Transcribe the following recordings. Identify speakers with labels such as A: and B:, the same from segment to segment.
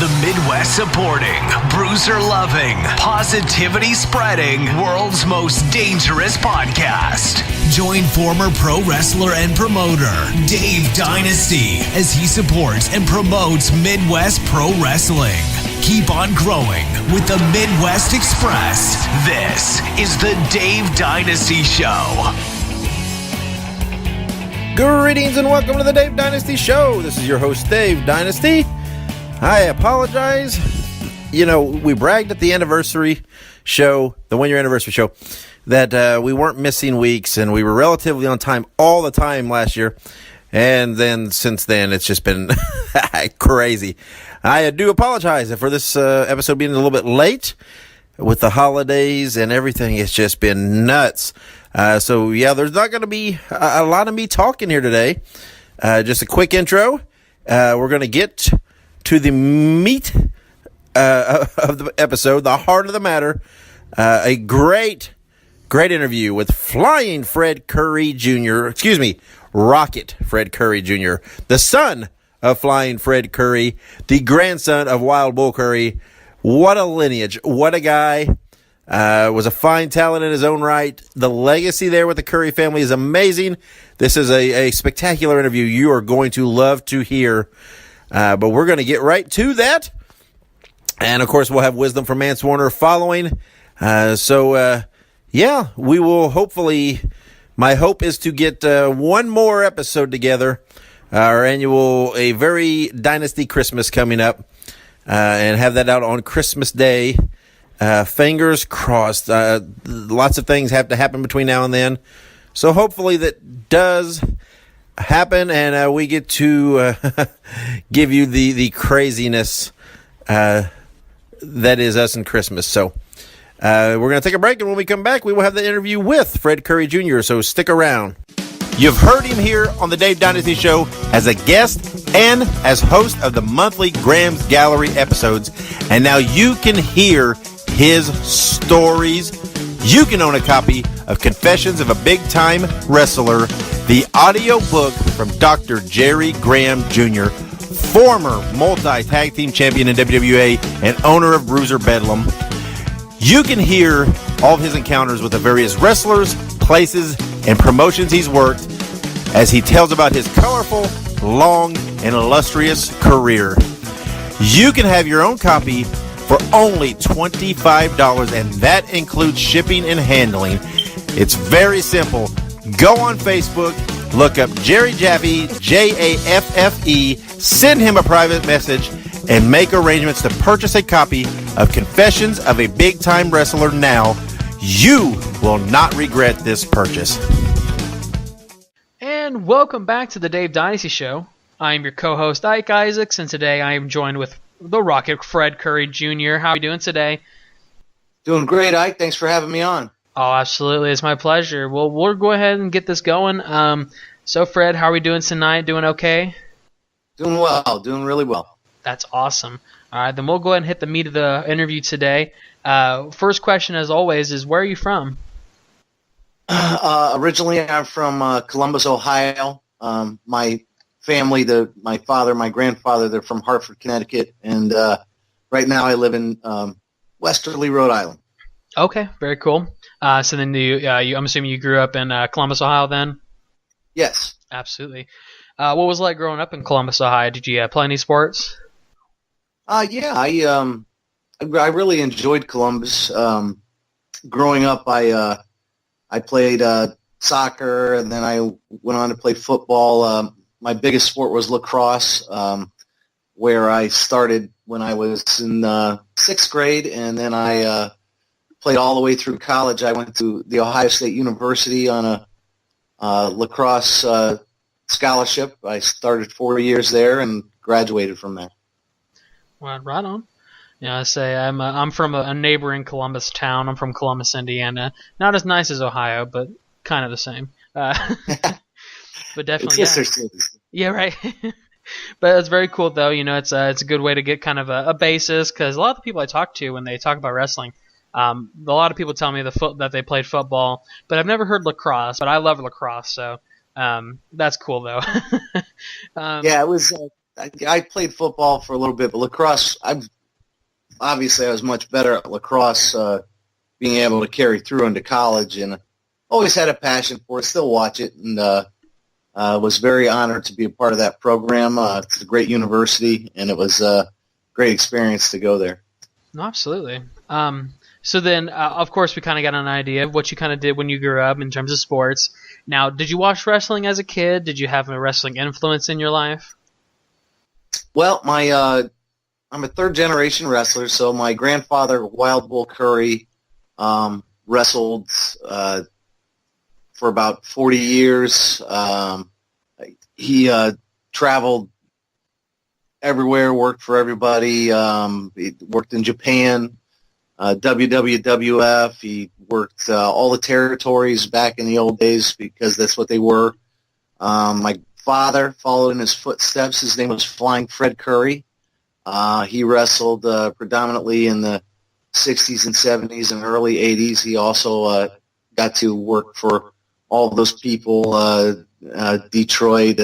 A: The Midwest supporting, bruiser loving, positivity spreading, world's most dangerous podcast. Join former pro wrestler and promoter Dave Dynasty as he supports and promotes Midwest pro wrestling. Keep on growing with the Midwest Express. This is the Dave Dynasty Show.
B: Greetings and welcome to the Dave Dynasty Show. This is your host, Dave Dynasty. I apologize. You know, we bragged at the anniversary show, the one-year anniversary show, that we weren't missing weeks and we were relatively on time all the time last year. And then since then, it's just been crazy. I do apologize for this episode being a little bit late with the holidays and everything. It's just been nuts. So, yeah, there's not going to be a lot of me talking here today. Just a quick intro. We're going to get to the meat of the episode, the heart of the matter. A great interview with Flying Fred Curry Jr., Rocket Fred Curry Jr., the son of Flying Fred Curry, the grandson of Wild Bull Curry. What a lineage. What a guy. Was a fine talent in his own right. The legacy there with the Curry family is amazing. This is a spectacular interview you are going to love to hear. But we're going to get right to that. And, of course, we'll have wisdom from Mance Warner following. Yeah, we will hopefully, my hope is to get one more episode together. Our annual, a very Dynasty Christmas coming up. And have that out on Christmas Day. Fingers crossed. Lots of things have to happen between now and then. So hopefully that does happen, and we get to give you the craziness that is us in Christmas. So we're going to take a break, and when we come back, we will have the interview with Fred Curry Jr., so stick around. You've heard him here on the Dave Dynasty Show as a guest and as host of the monthly Graham's Gallery episodes, and now you can hear his stories. You can own a copy of Confessions of a Big-Time Wrestler, the audio book from Dr. Jerry Graham Jr., former multi-tag team champion in WWA and owner of Bruiser Bedlam. You can hear all of his encounters with the various wrestlers, places, and promotions he's worked as he tells about his colorful, long, and illustrious career. You can have your own copy for only $25, and that includes shipping and handling. It's very simple. Go on Facebook, look up Jerry Jaffe, Jaffe, send him a private message, and make arrangements to purchase a copy of Confessions of a Big-Time Wrestler now. You will not regret this purchase.
C: And welcome back to the Dave Dynasty Show. I am your co-host, Ike Isaacs, and today I am joined with the Rocket Fred Curry Jr. How are you doing today?
D: Doing great, Ike. Thanks for having me on.
C: Oh, absolutely. It's my pleasure. Well, we'll go ahead and get this going. So, Fred, how are we doing tonight? Doing okay?
D: Doing well. Doing really well.
C: That's awesome. All right, then we'll go ahead and hit the meat of the interview today. First question, as always, is where are you from?
D: Originally, I'm from Columbus, Ohio. My family, my father, my grandfather, they're from Hartford, Connecticut, and right now I live in Westerly, Rhode Island. Okay,
C: very cool. So then I'm assuming you grew up in Columbus, Ohio then?
D: Yes.
C: Absolutely. What was it like growing up in Columbus, Ohio? Did you play any sports?
D: Yeah, I really enjoyed Columbus. Growing up, I played soccer, and then I went on to play football. My biggest sport was lacrosse, where I started when I was in 6th grade, and then I played all the way through college. I went to the Ohio State University on a lacrosse scholarship. I started 4 years there and graduated from there.
C: Right on. Yeah, I say I'm from a neighboring Columbus town. I'm from Columbus, Indiana. Not as nice as Ohio, but kind of the same. But definitely, yeah, right. But it's very cool, though. You know, it's a good way to get kind of a basis, because a lot of the people I talk to when they talk about wrestling, a lot of people tell me that they played football, but I've never heard lacrosse. But I love lacrosse, so that's cool, though.
D: Yeah, it was. I played football for a little bit, but lacrosse, obviously I was much better at lacrosse, being able to carry through into college, and always had a passion for it, still watch it, and was very honored to be a part of that program. It's a great university, and it was a great experience to go there.
C: No, absolutely. So then, of course, we kind of got an idea of what you kind of did when you grew up in terms of sports. Now, did you watch wrestling as a kid? Did you have a wrestling influence in your life?
D: Well, I'm a third-generation wrestler, so my grandfather, Wild Bull Curry, wrestled for about 40 years. He traveled everywhere, worked for everybody. He worked in Japan, WWF. He worked all the territories back in the old days because that's what they were. My father followed in his footsteps. His name was Flying Fred Curry. He wrestled predominantly in the 60s and 70s and early 80s. He also got to work for all those people, Detroit,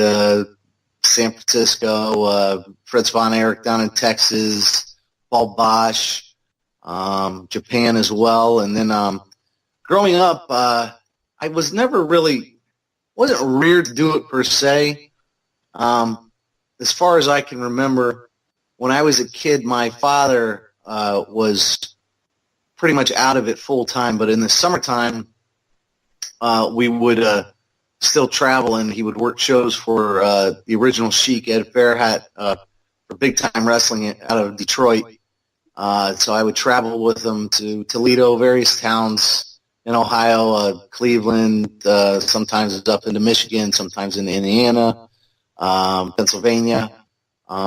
D: San Francisco, Fritz Von Erich down in Texas, Paul Bosch, Japan as well. And then growing up, I was never really, wasn't reared to do it per se. As far as I can remember, when I was a kid, my father was pretty much out of it full time, but in the summertime, we would still travel, and he would work shows for the original Sheik, Ed Fairhat, for big-time wrestling out of Detroit. So I would travel with him to Toledo, various towns in Ohio, Cleveland, sometimes up into Michigan, sometimes into Indiana, Pennsylvania.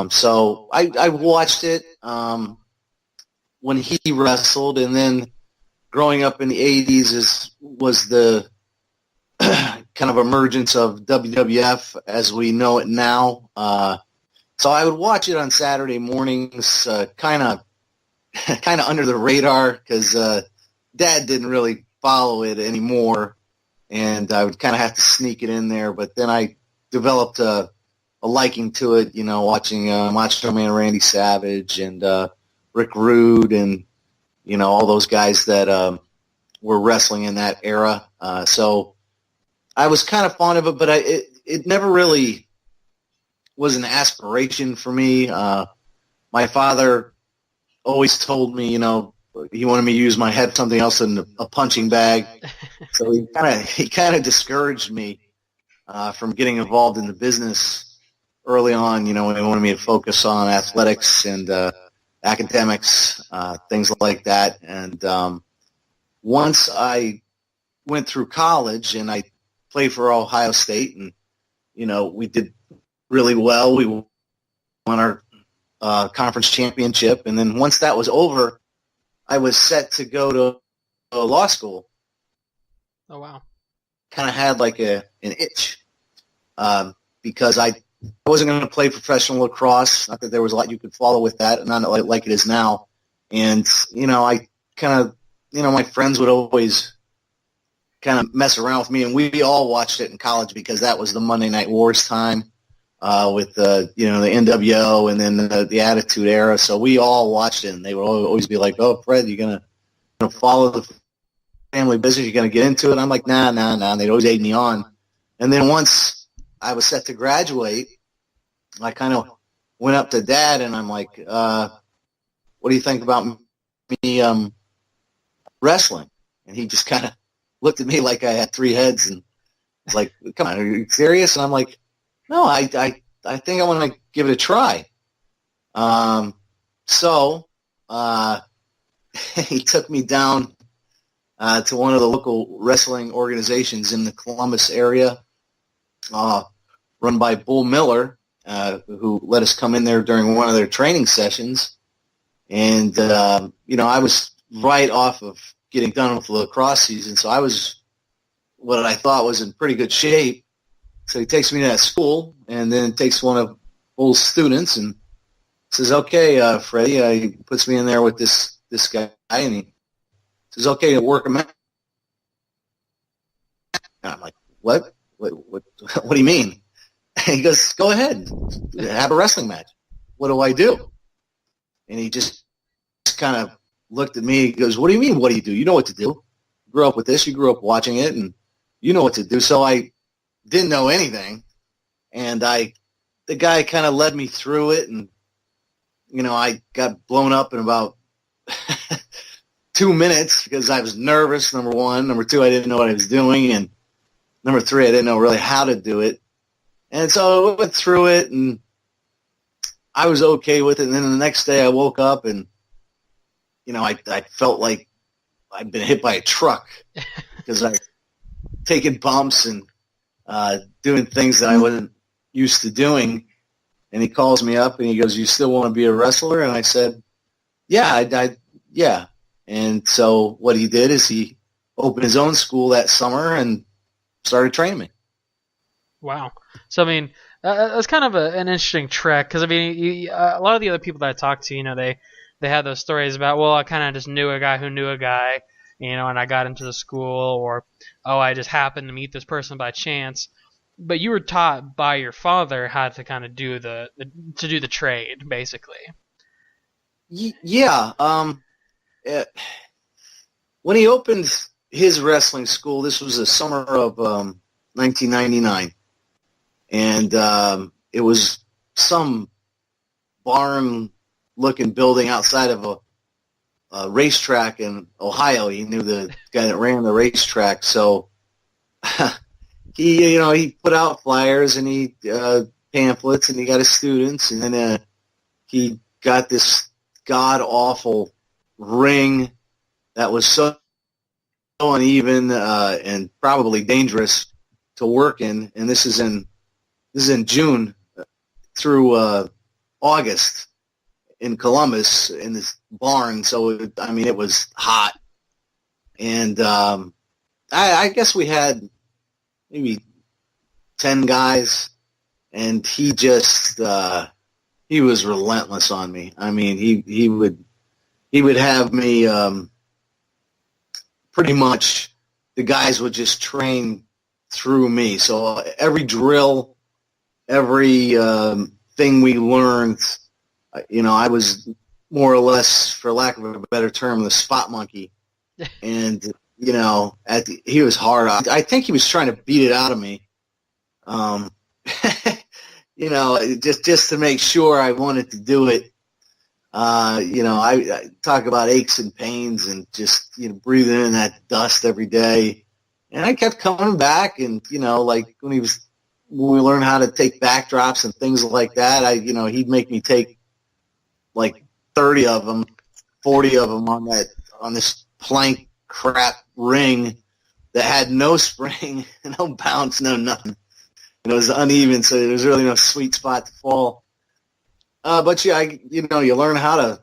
D: So I watched it when he wrestled, and then growing up in the 80s was the kind of emergence of WWF as we know it now. So I would watch it on Saturday mornings, kind of under the radar because Dad didn't really follow it anymore, and I would kind of have to sneak it in there. But then I developed a liking to it, you know, watching Macho Man Randy Savage and Rick Rude and, you know, all those guys that were wrestling in that era. So I was kind of fond of it, but it never really was an aspiration for me. My father always told me, you know, he wanted me to use my head something else than a punching bag. So he kind of discouraged me from getting involved in the business early on. You know, he wanted me to focus on athletics and academics, things like that. And once I went through college and I played for Ohio State, and, you know, we did really well. We won our conference championship. And then once that was over, I was set to go to law school.
C: Oh, wow.
D: Kind of had like an itch because I wasn't going to play professional lacrosse. Not that there was a lot you could follow with that, not like it is now. And, you know, I kind of, you know, my friends would always kind of mess around with me, and we all watched it in college because that was the Monday Night Wars time with you know, the NWO and then the Attitude Era. So we all watched it, and they would always be like, "Oh, Fred, you're gonna follow the family business? You're gonna get into it?" And I'm like, "Nah." And they'd always egg me on. And then once I was set to graduate, I kind of went up to Dad, and I'm like, "What do you think about me wrestling?" And he just kind of looked at me like I had three heads and was like, "Come on, are you serious?" And I'm like, "No, I think I want to give it a try." So he took me down to one of the local wrestling organizations in the Columbus area, run by Bull Miller, who let us come in there during one of their training sessions. And, you know, I was right off of getting done with the lacrosse season, so I was what I thought was in pretty good shape. So he takes me to that school, and then takes one of Bull's students and says, "Okay, Freddie," he puts me in there with this guy, and he says, "Okay, work him out." And I'm like, What do you mean?" And he goes, go ahead, have a wrestling match. What do I do? And he just kind of looked at me. He goes, what do you mean, what do you do? You know what to do. You grew up with this. You grew up watching it, and you know what to do. So I didn't know anything, and the guy kind of led me through it, and, you know, I got blown up in about 2 minutes because I was nervous, number one. Number two, I didn't know what I was doing, and number three, I didn't know really how to do it. And so I went through it, and I was okay with it. And then the next day I woke up, and, you know, I felt like I'd been hit by a truck because I taking bumps and doing things that I wasn't used to doing. And he calls me up and he goes, you still want to be a wrestler? And I said, yeah, yeah. And so what he did is he opened his own school that summer and started training me.
C: Wow. So, I mean, that's kind of an interesting trek because, I mean, a lot of the other people that I talk to, you know, they have those stories about, well, I kind of just knew a guy who knew a guy, you know, and I got into the school, or, oh, I just happened to meet this person by chance. But you were taught by your father how to kind of do the trade, basically.
D: Yeah. When he opened his wrestling school, this was the summer of 1999. And it was some barn-looking building outside of a racetrack in Ohio. He knew the guy that ran the racetrack, so he put out flyers and he pamphlets, and he got his students, and then he got this god-awful ring that was so uneven and probably dangerous to work in, and this is in June through August in Columbus in this barn. So it was hot, and I guess we had maybe 10 guys, and he just he was relentless on me. I mean, he would have me pretty much. The guys would just train through me. So every drill, every thing we learned, I was more or less, for lack of a better term, the spot monkey. And, he was hard. I think he was trying to beat it out of me, just to make sure I wanted to do it. I talk about aches and pains and just, breathing in that dust every day. And I kept coming back, and, like when we learned how to take backdrops and things like that, he'd make me take like 30 of them, 40 of them on this plank crap ring that had no spring, no bounce, no nothing. And it was uneven, so there was really no sweet spot to fall. But yeah, you learn how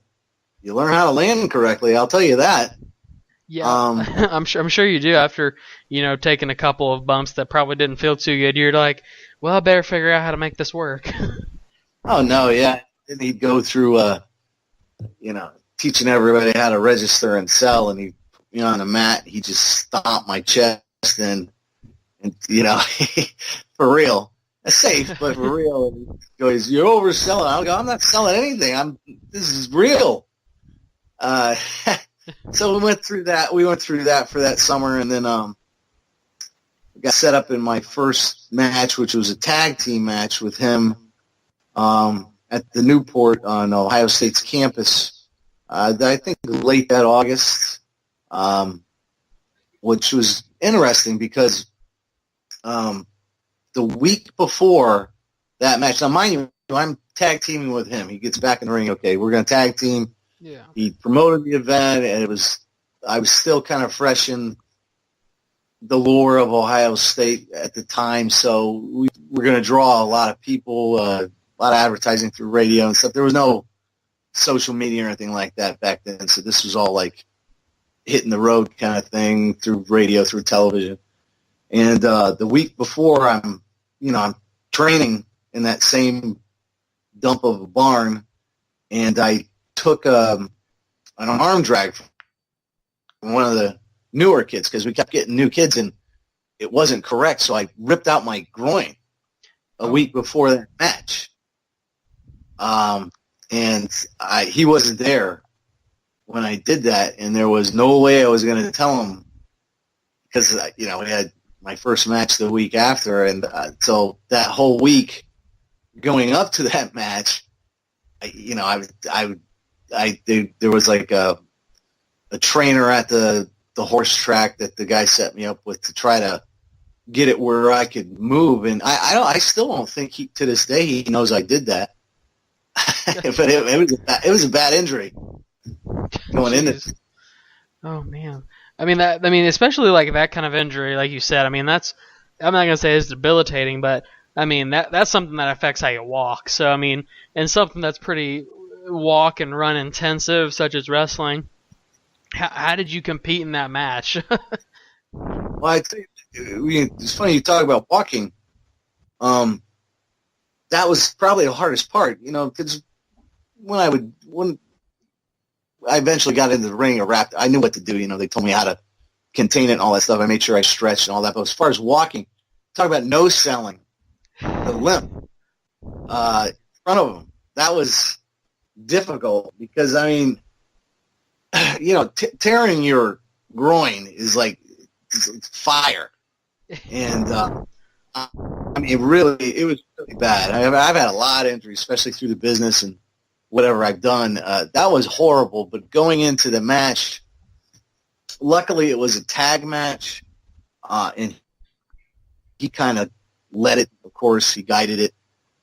D: to land correctly. I'll tell you that.
C: Yeah, I'm sure you do. After taking a couple of bumps that probably didn't feel too good, you're like, well, I better figure out how to make this work.
D: Oh no, yeah. And he'd go through, teaching everybody how to register and sell, and he on the mat, he just stomped my chest and for real. That's safe, but for real. And he goes, you're overselling. I go, I'm not selling anything. This is real. So we went through that. For that summer, and then got set up in my first match, which was a tag team match with him at the Newport on Ohio State's campus. I think late that August, which was interesting because the week before that match, now mind you, I'm tag teaming with him. He gets back in the ring. Okay, we're going to tag team.
C: Yeah.
D: He promoted the event, and I was still kind of fresh in the lore of Ohio State at the time, so we were going to draw a lot of people, a lot of advertising through radio and stuff. There was no social media or anything like that back then, so this was all like hitting the road kind of thing through radio, through television. And the week before, I'm training in that same dump of a barn, and I took an arm drag from one of the newer kids because we kept getting new kids and it wasn't correct, so I ripped out my groin. a week before that match. And he wasn't there when I did that, and there was no way I was going to tell him because, we had my first match the week after, and so that whole week going up to that match, there was like a trainer at the horse track that the guy set me up with to try to get it where I could move, and I still don't think to this day he knows I did that. But it was a bad injury going into.
C: Oh man, especially like that kind of injury, like you said. I'm not gonna say it's debilitating, but that's something that affects how you walk. So and something that's pretty walk and run intensive, such as wrestling. How did you compete in that match?
D: Well, I think it's funny you talk about walking. That was probably the hardest part, because when I eventually got into the ring or wrapped, I knew what to do. They told me how to contain it and all that stuff. I made sure I stretched and all that. But as far as walking, talk about no selling, the limp in front of them. That was difficult because, tearing your groin is like it's fire. And, it was really bad. I've had a lot of injuries, especially through the business and whatever I've done. That was horrible. But going into the match, luckily it was a tag match, and he kind of led it. Of course, he guided it,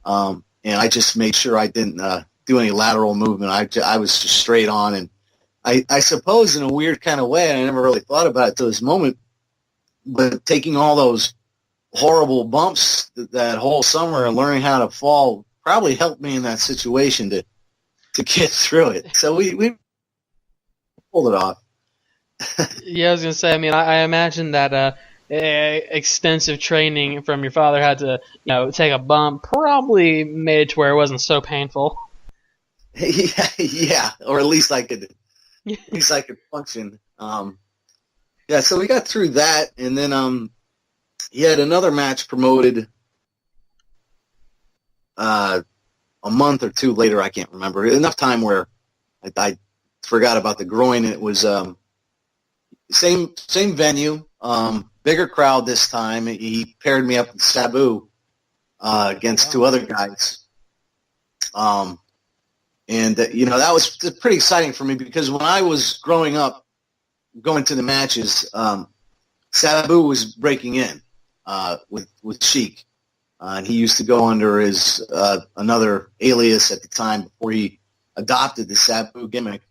D: and I just made sure I didn't do any lateral movement. I was just straight on, and I suppose in a weird kind of way, I never really thought about it till this moment, but taking all those horrible bumps that whole summer and learning how to fall probably helped me in that situation to get through it. So we pulled it off.
C: Yeah, I was gonna say. I imagine that extensive training from your father had to, take a bump. Probably made it to where it wasn't so painful.
D: Yeah, or at least I could function. Yeah, so we got through that, and then he had another match promoted a month or two later. I can't remember. Enough time where I forgot about the groin. It was same venue, bigger crowd this time. He paired me up with Sabu against two other guys. And that was pretty exciting for me because when I was growing up, going to the matches, Sabu was breaking in with Sheik. And he used to go under his another alias at the time before he adopted the Sabu gimmick.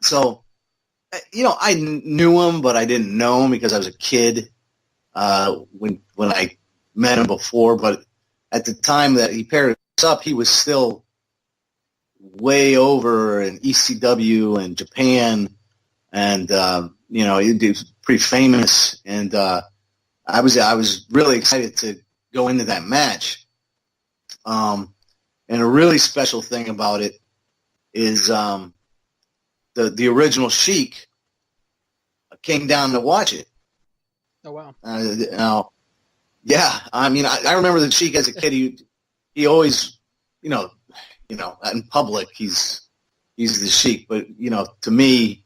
D: So, I knew him, but I didn't know him because I was a kid when I met him before. But at the time that he paired us up, he was still way over in ECW and Japan, and he was pretty famous. And I was really excited to go into that match. And a really special thing about it is the original Sheik came down to watch it.
C: Oh wow!
D: Yeah, I remember the Sheik as a kid. He always, in public he's the Sheik, but to me,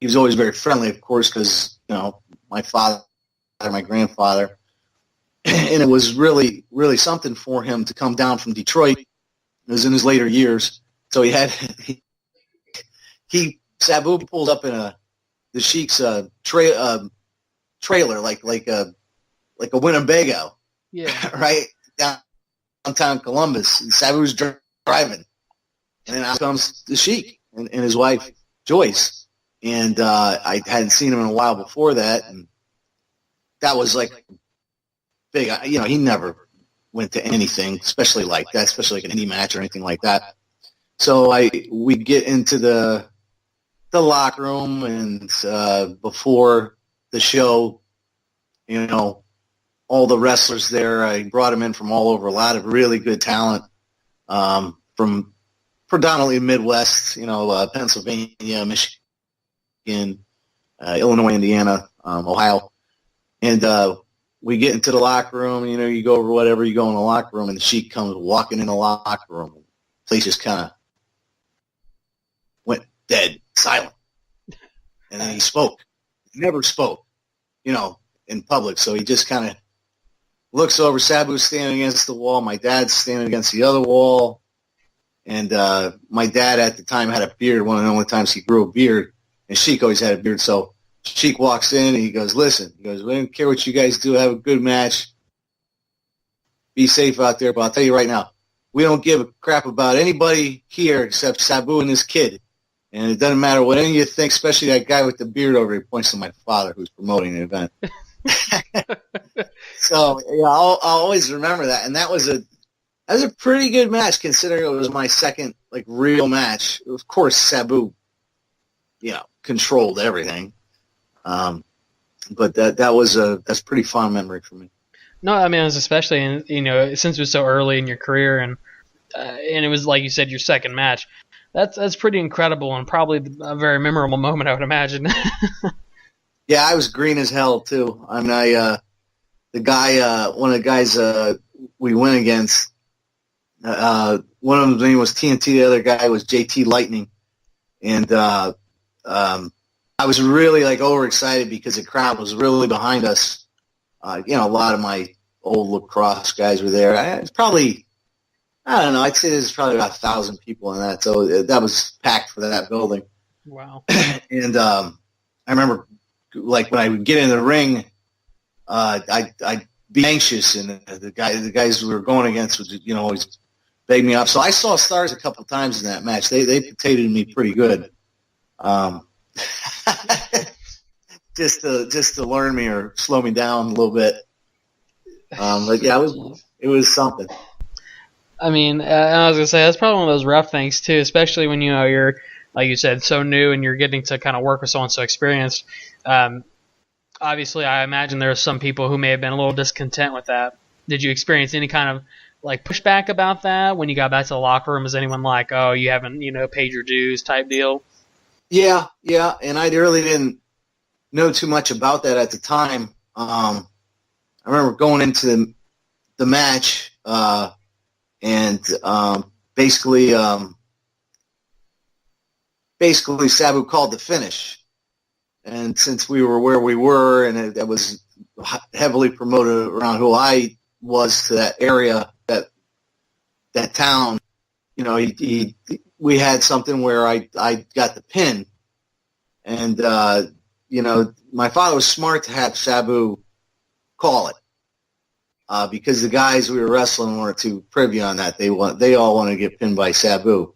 D: he was always very friendly, of course, because my father, my grandfather, and it was really, really something for him to come down from Detroit. It was in his later years, so Sabu pulled up in the Sheik's trailer, like a Winnebago,
C: yeah,
D: right downtown Columbus. And Sabu's driving, and out comes the Sheik and his wife Joyce, and I hadn't seen him in a while before that, and that was like big. He never went to anything, especially like that, especially like an indie match or anything like that. So we get into the locker room, and before the show, all the wrestlers there, I brought them in from all over, a lot of really good talent from predominantly Midwest, Pennsylvania, Michigan, Illinois, Indiana, Ohio. And we get into the locker room. You know, you go over whatever, you go in the locker room, and the Sheik comes walking in the locker room. The place just kind of went dead, silent. And then he spoke. He never spoke, you know, in public. So he just kind of looks over. Sabu's standing against the wall. My dad's standing against the other wall. And my dad at the time had a beard, one of the only times he grew a beard. And Sheik always had a beard. So Sheik walks in and he goes, listen, he goes, we don't care what you guys do. Have a good match. Be safe out there. But I'll tell you right now, we don't give a crap about anybody here except Sabu and his kid. And it doesn't matter what any of you think, especially that guy with the beard over here. He points to my father who's promoting the event. So yeah, I'll always remember that. And that was a pretty good match considering it was my second like real match. Of course, Sabu, you know, controlled everything. But that's a pretty fond memory for me.
C: No, I mean, it was especially in, you know, since it was so early in your career and it was like you said, your second match. That's pretty incredible and probably a very memorable moment, I would imagine.
D: Yeah, I was green as hell too. I mean, the guy, one of the guys we went against, one of them's name was TNT, the other guy was JT Lightning, and I was really like overexcited because the crowd was really behind us. You know, a lot of my old lacrosse guys were there. It's probably, I don't know, I'd say there's probably about 1,000 people in that, so that was packed for that building.
C: Wow.
D: And I remember, like, when I would get in the ring, I'd be anxious, and the guys we were going against would, you know, always beg me up. So I saw stars a couple of times in that match. They potatoed me pretty good, just to learn me or slow me down a little bit. But yeah, it was something.
C: I mean, I was gonna say that's probably one of those rough things too, especially when, you know, you're, like you said, so new and you're getting to kind of work with someone so experienced. Obviously, I imagine there are some people who may have been a little discontent with that. Did you experience any kind of like pushback about that when you got back to the locker room? Is anyone like, oh, you haven't, you know, paid your dues type deal?
D: Yeah, and I really didn't know too much about that at the time. I remember going into the match, and basically Sabu called the finish. And since we were where we were, and it was heavily promoted around who I was to that area, that town, you know, we had something where I got the pin. And, you know, my father was smart to have Sabu call it. Because the guys we were wrestling weren't too privy on that. They all want to get pinned by Sabu.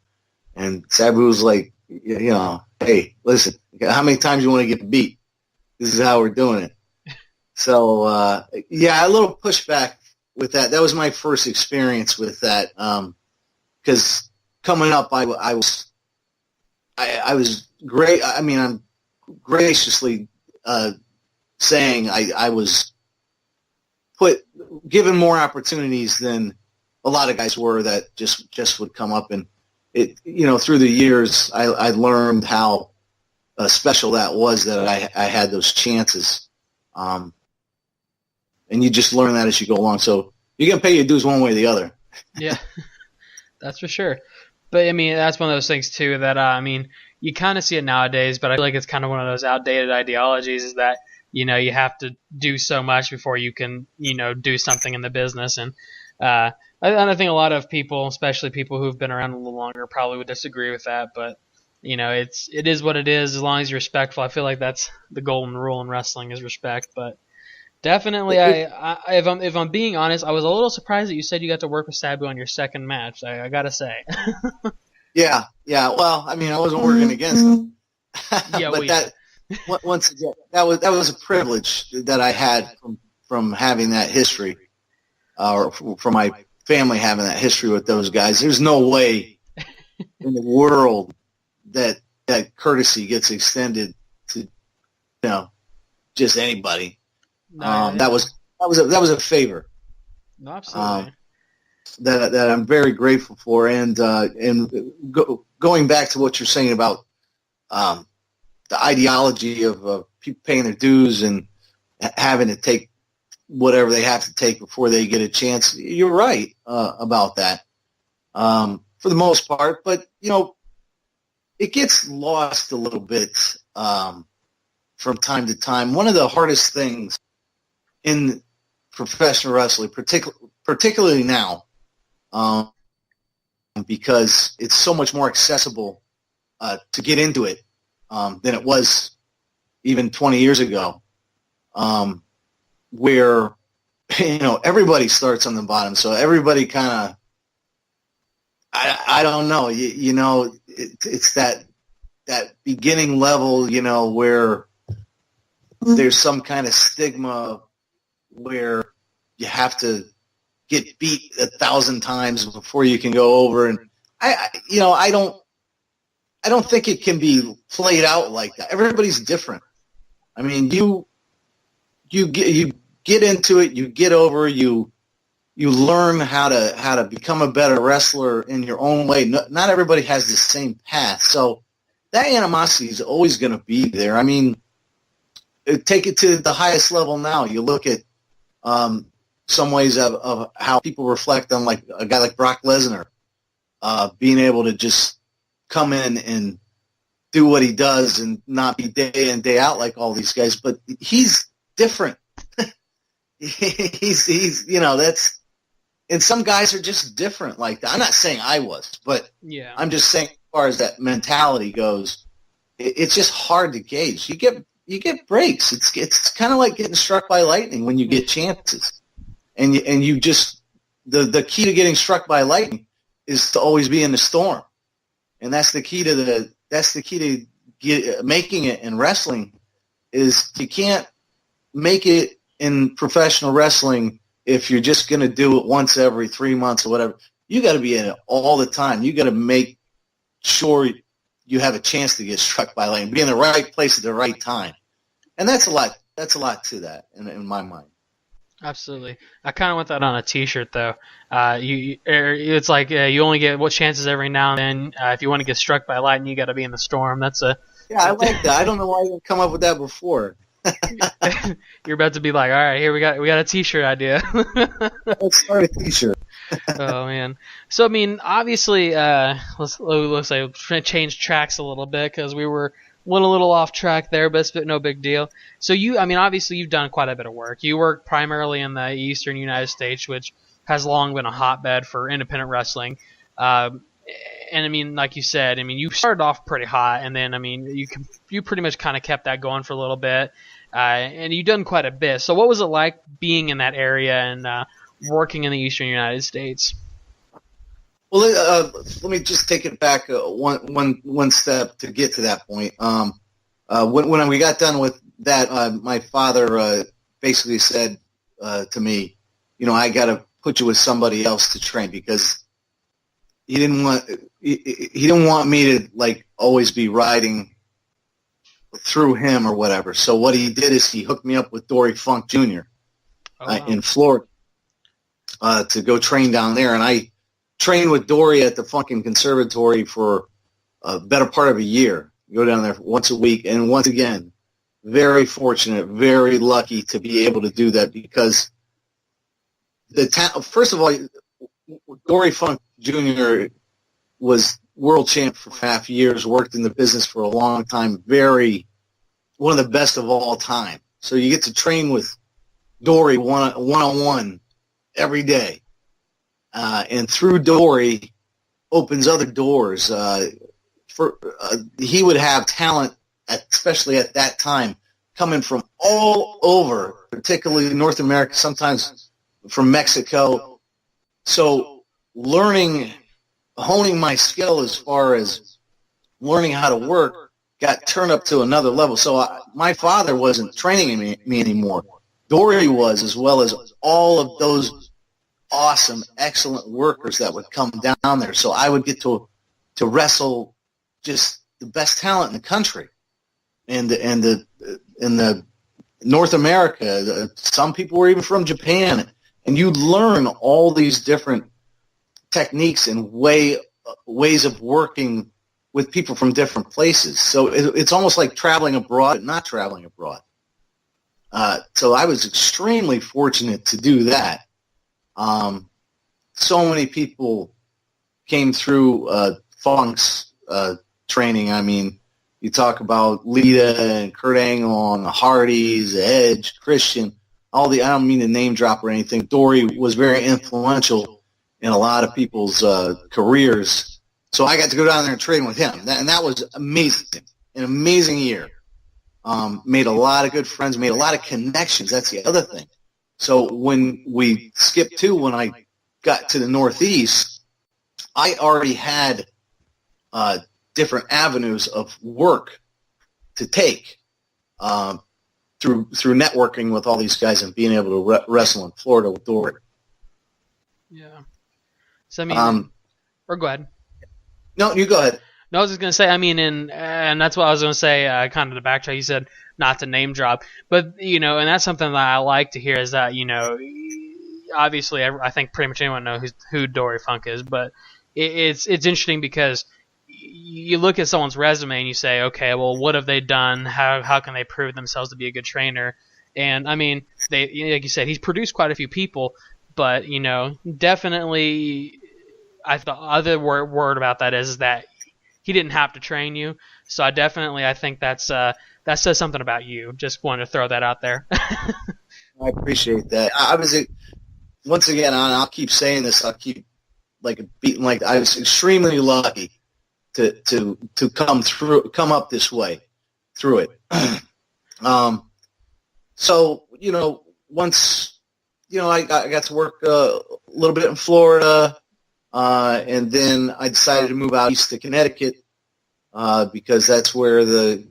D: And Sabu was like, you know, hey, listen, how many times you want to get beat? This is how we're doing it. So, yeah, a little pushback with that. That was my first experience with that. Because coming up, I was great. I mean, I'm graciously saying I was given more opportunities than a lot of guys were that just would come up, and it, you know, through the years I learned how special that was, that I had those chances, and you just learn that as you go along. So you're gonna pay your dues one way or the other.
C: Yeah, that's for sure. But I mean, that's one of those things too that I mean, you kind of see it nowadays, but I feel like it's kind of one of those outdated ideologies, is that, you know, you have to do so much before you can, you know, do something in the business. And I think a lot of people, especially people who've been around a little longer, probably would disagree with that. But, you know, it is what it is, as long as you're respectful. I feel like that's the golden rule in wrestling, is respect. But definitely, if I'm being honest, I was a little surprised that you said you got to work with Sabu on your second match. I got to say.
D: Yeah. Well, I mean, I wasn't working against him.
C: Yeah,
D: but once again, that was a privilege that I had from having that history, or from my family having that history with those guys. There's no way in the world that courtesy gets extended to, you know, just anybody.
C: No,
D: that was a favor.
C: No, absolutely.
D: That I'm very grateful for, and going back to what you're saying about the ideology of people paying their dues and having to take whatever they have to take before they get a chance. You're right about that for the most part, but it gets lost a little bit from time to time. One of the hardest things in professional wrestling, particularly now, because it's so much more accessible to get into it than it was even 20 years ago, where everybody starts on the bottom, so everybody kind of, I don't know, it's that beginning level, where there's some kind of stigma where you have to get beat 1,000 times before you can go over, and I don't think it can be played out like that. Everybody's different. I mean, you get into it, you get over, you learn how to become a better wrestler in your own way. Not everybody has the same path, so that animosity is always going to be there. I mean, take it to the highest level now. You look at some ways of how people reflect on like a guy like Brock Lesnar being able to just come in and do what he does and not be day in, day out like all these guys, but he's different. he's that's, and some guys are just different like that. I'm not saying I was, but yeah, I'm just saying as far as that mentality goes, it's just hard to gauge. You get breaks. It's kind of like getting struck by lightning when you get chances, and you just the key to getting struck by lightning is to always be in the storm, and that's the key to making it in wrestling. Is you can't make it in professional wrestling if you're just going to do it once every 3 months or whatever. You got to be in it all the time. You got to make sure you have a chance to get struck by lightning, be in the right place at the right time. And that's a lot to that in my mind.
C: Absolutely. I kind of want that on a T-shirt, though. It's like you only get what chances every now and then. If you want to get struck by lightning, you got to be in the storm. Yeah,
D: I like that. I don't know why you didn't come up with that before.
C: You're about to be like, all right, here we got a T-shirt idea.
D: Let's start a T-shirt.
C: Oh man. So I mean, obviously, let's say change tracks a little bit because we went a little off track there, but it's no big deal. So obviously you've done quite a bit of work. You work primarily in the Eastern United States, which has long been a hotbed for independent wrestling. And I mean, like you said, I mean, you started off pretty hot, and then I mean, you pretty much kind of kept that going for a little bit, and you've done quite a bit. So what was it like being in that area and working in the Eastern United States?
D: Well, let me just take it back one step to get to that point. When we got done with that, my father basically said to me, I got to put you with somebody else to train, because he didn't want me to like always be riding through him or whatever. So what he did is he hooked me up with Dory Funk Jr. In Florida to go train down there, and I trained with Dory at the Funkin' Conservatory for a better part of a year. Go down there once a week, and once again, very fortunate, very lucky to be able to do that, because first of all, Dory Funk Jr. was world champ for 5 years, worked in the business for a long time, one of the best of all time. So you get to train with Dory one-on-one every day. And through Dory opens other doors. He would have talent, especially at that time, coming from all over, particularly North America, sometimes from Mexico. So honing my skill as far as learning how to work got turned up to another level. So my father wasn't training me anymore. Dory was, as well as all of those awesome, excellent workers that would come down there. So I would get to wrestle just the best talent in the country, and the North America. Some people were even from Japan, and you'd learn all these different techniques and ways of working with people from different places. So it's almost like traveling abroad, but not traveling abroad. So I was extremely fortunate to do that. So many people came through Funk's training. I mean, you talk about Lita and Kurt Angle and the Hardys, Edge, Christian, I don't mean to name drop or anything. Dory was very influential in a lot of people's careers. So I got to go down there and train with him. And that was amazing. An amazing year. Made a lot of good friends, made a lot of connections. That's the other thing. So when we skipped to when I got to the Northeast, I already had different avenues of work to take through networking with all these guys and being able to wrestle in Florida with Dory.
C: Yeah. So I mean, or go ahead.
D: No, you go ahead.
C: No, I was just gonna say. I mean, and that's what I was gonna say. Kind of the backtrack. You said not to name drop, but and that's something that I like to hear is that obviously I think pretty much anyone knows who Dory Funk is, but it's interesting because you look at someone's resume and you say, okay, well, what have they done? How can they prove themselves to be a good trainer? And I mean, like you said, he's produced quite a few people, but definitely, the other word about that is that he didn't have to train you. So I think that says something about you. Just wanted to throw that out there.
D: I appreciate that. I was once again, I'll keep saying this. I'll keep beating I was extremely lucky to come up this way through it. So once I got to work a little bit in Florida, and then I decided to move out east to Connecticut because that's where the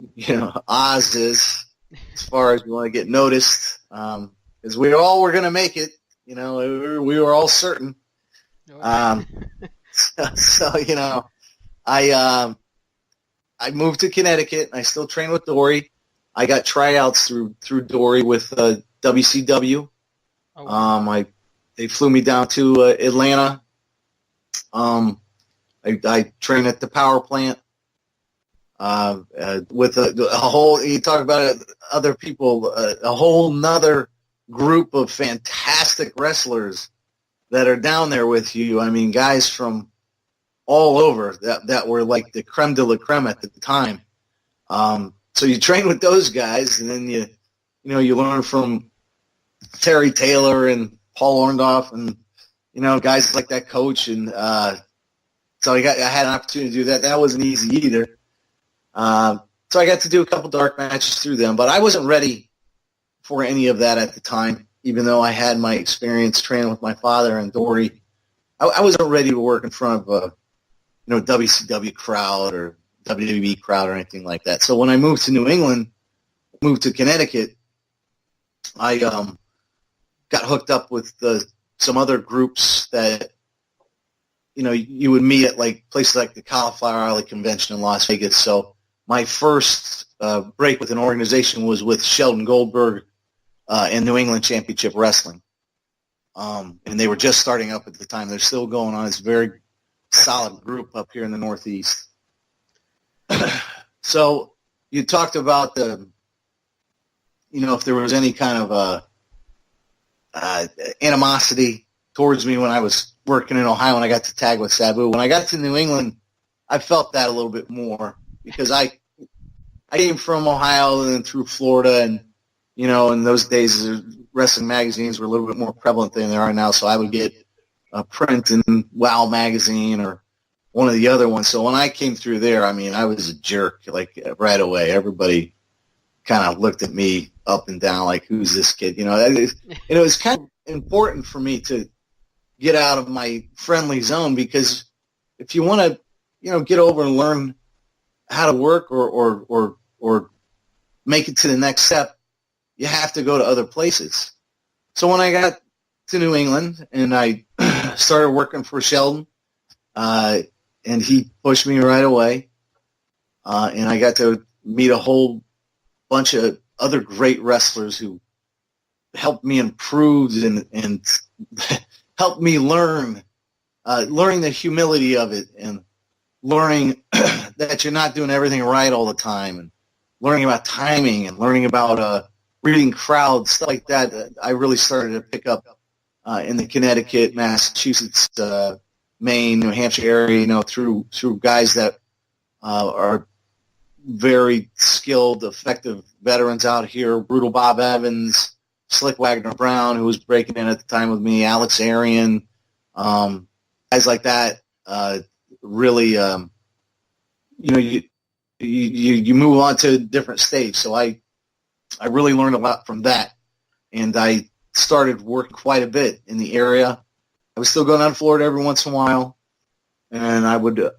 D: Oz is as far as you want to get noticed. Because we all were going to make it. We were all certain. So I moved to Connecticut. I still train with Dory. I got tryouts through Dory with WCW. Oh, wow. They flew me down to Atlanta. I train at the power plant with a whole. You talk about other people, a whole nother group of fantastic wrestlers that are down there with you. I mean, guys from all over that were like the creme de la creme at the time. So you train with those guys, and then you learn from Terry Taylor and Paul Orndorff and guys like that coach, and so I had an opportunity to do that. That wasn't easy either. So I got to do a couple dark matches through them, but I wasn't ready for any of that at the time, even though I had my experience training with my father and Dory. I wasn't ready to work in front of a WCW crowd or WWE crowd or anything like that. So when I moved to New England, moved to Connecticut, I got hooked up with some other groups that you would meet at places like the Cauliflower Alley Convention in Las Vegas. So my first break with an organization was with Sheldon Goldberg and New England Championship Wrestling. And they were just starting up at the time. They're still going on. It's a very solid group up here in the Northeast. So you talked about if there was any kind of animosity towards me when I was working in Ohio and I got to tag with Sabu. When I got to New England, I felt that a little bit more because I came from Ohio and then through Florida, and in those days wrestling magazines were a little bit more prevalent than they are now. So I would get a print in Wow magazine or one of the other ones. So when I came through there, I mean, I was a jerk right away. Everybody kind of looked at me up and down like, who's this kid? And it was kind of important for me to get out of my friendly zone, because if you want to, get over and learn how to work or make it to the next step, you have to go to other places. So when I got to New England and I started working for Sheldon, and he pushed me right away, and I got to meet a whole bunch of other great wrestlers who helped me improve and helped me learning the humility of it, and learning that you're not doing everything right all the time, and learning about timing, and learning about reading crowds, stuff like that, I really started to pick up in the Connecticut, Massachusetts, Maine, New Hampshire area, through guys that are very skilled, effective veterans out here. Brutal Bob Evans, Slick Wagner Brown, who was breaking in at the time with me, Alex Arian, guys like that. Really, you move on to a different stage. So I really learned a lot from that, and I started working quite a bit in the area. I was still going down to Florida every once in a while, and I would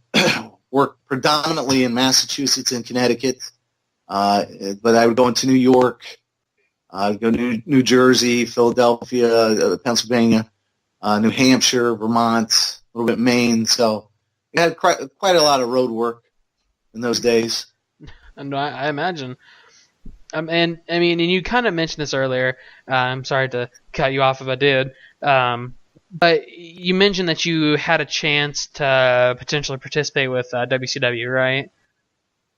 D: work predominantly in Massachusetts and Connecticut, but I would go into New York, go to New Jersey, Philadelphia, Pennsylvania, New Hampshire, Vermont, a little bit Maine. So I had quite a lot of road work in those days.
C: And I imagine. And you kind of mentioned this earlier. I'm sorry to cut you off if I did. But you mentioned that you had a chance to potentially participate with WCW, right?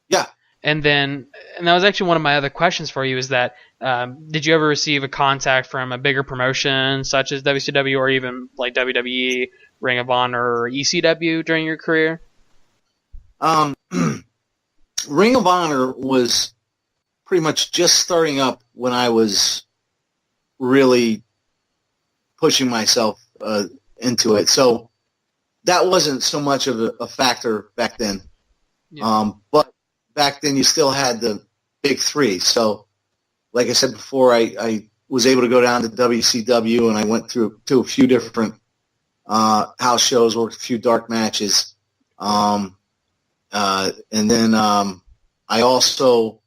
D: Yeah.
C: And that was actually one of my other questions for you, is that did you ever receive a contact from a bigger promotion such as WCW or even like WWE, Ring of Honor, or ECW during your career?
D: Ring of Honor was pretty much just starting up when I was really pushing myself into it. So that wasn't so much of a factor back then. Yeah. But back then you still had the big three. So like I said before, I was able to go down to WCW, and I went to a few different house shows, worked a few dark matches. And then I also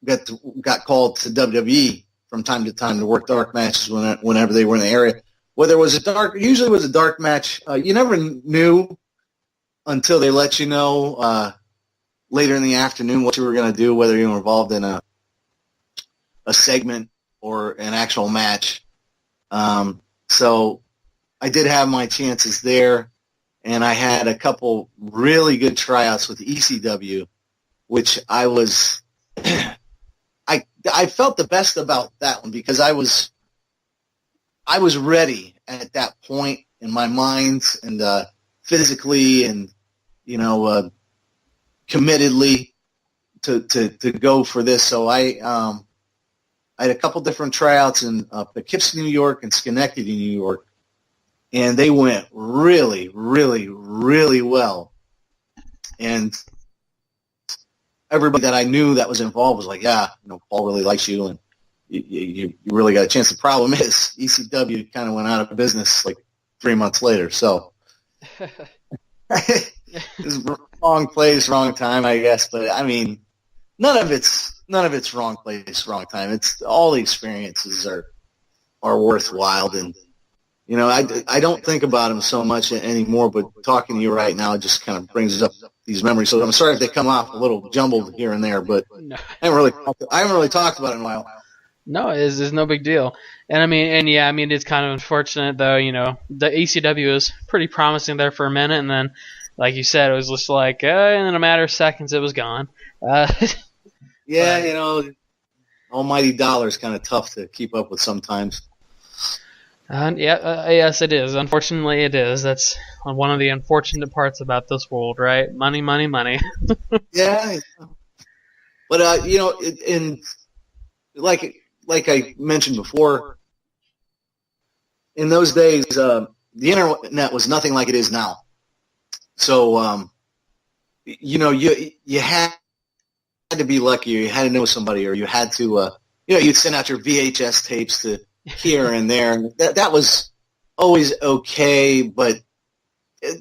D: got called to WWE from time to time to work dark matches whenever they were in the area. Whether it was usually was a dark match. You never knew until they let you know later in the afternoon what you were going to do, whether you were involved in a segment or an actual match. So I did have my chances there, and I had a couple really good tryouts with ECW, which I was I felt the best about that one because I was ready at that point in my mind and physically and committedly to go for this. So I had a couple different tryouts in Poughkeepsie, New York, and Schenectady, New York, and they went really, really, really well. And everybody that I knew that was involved was like, yeah, Paul really likes you, and you really got a chance. The problem is ECW kind of went out of business like 3 months later. So it was wrong place, wrong time, I guess. But I mean, none of it's wrong place, wrong time. It's all the experiences are worthwhile, and I don't think about them so much anymore. But talking to you right now, it just kind of brings up these memories. So I'm sorry if they come off a little jumbled here and there, but no. I haven't really talked about it in a while.
C: No, it's no big deal. And it's kind of unfortunate though. The ECW was pretty promising there for a minute, and then, like you said, it was just like in a matter of seconds it was gone.
D: Yeah, almighty dollar is kind of tough to keep up with sometimes.
C: Yes, it is. Unfortunately, it is. That's one of the unfortunate parts about this world, right? Money, money, money.
D: Yeah. But, in like I mentioned before, in those days, the internet was nothing like it is now. So, you had to be lucky, or you had to know somebody, or you had to, you'd send out your VHS tapes to here and there. And that was always okay, but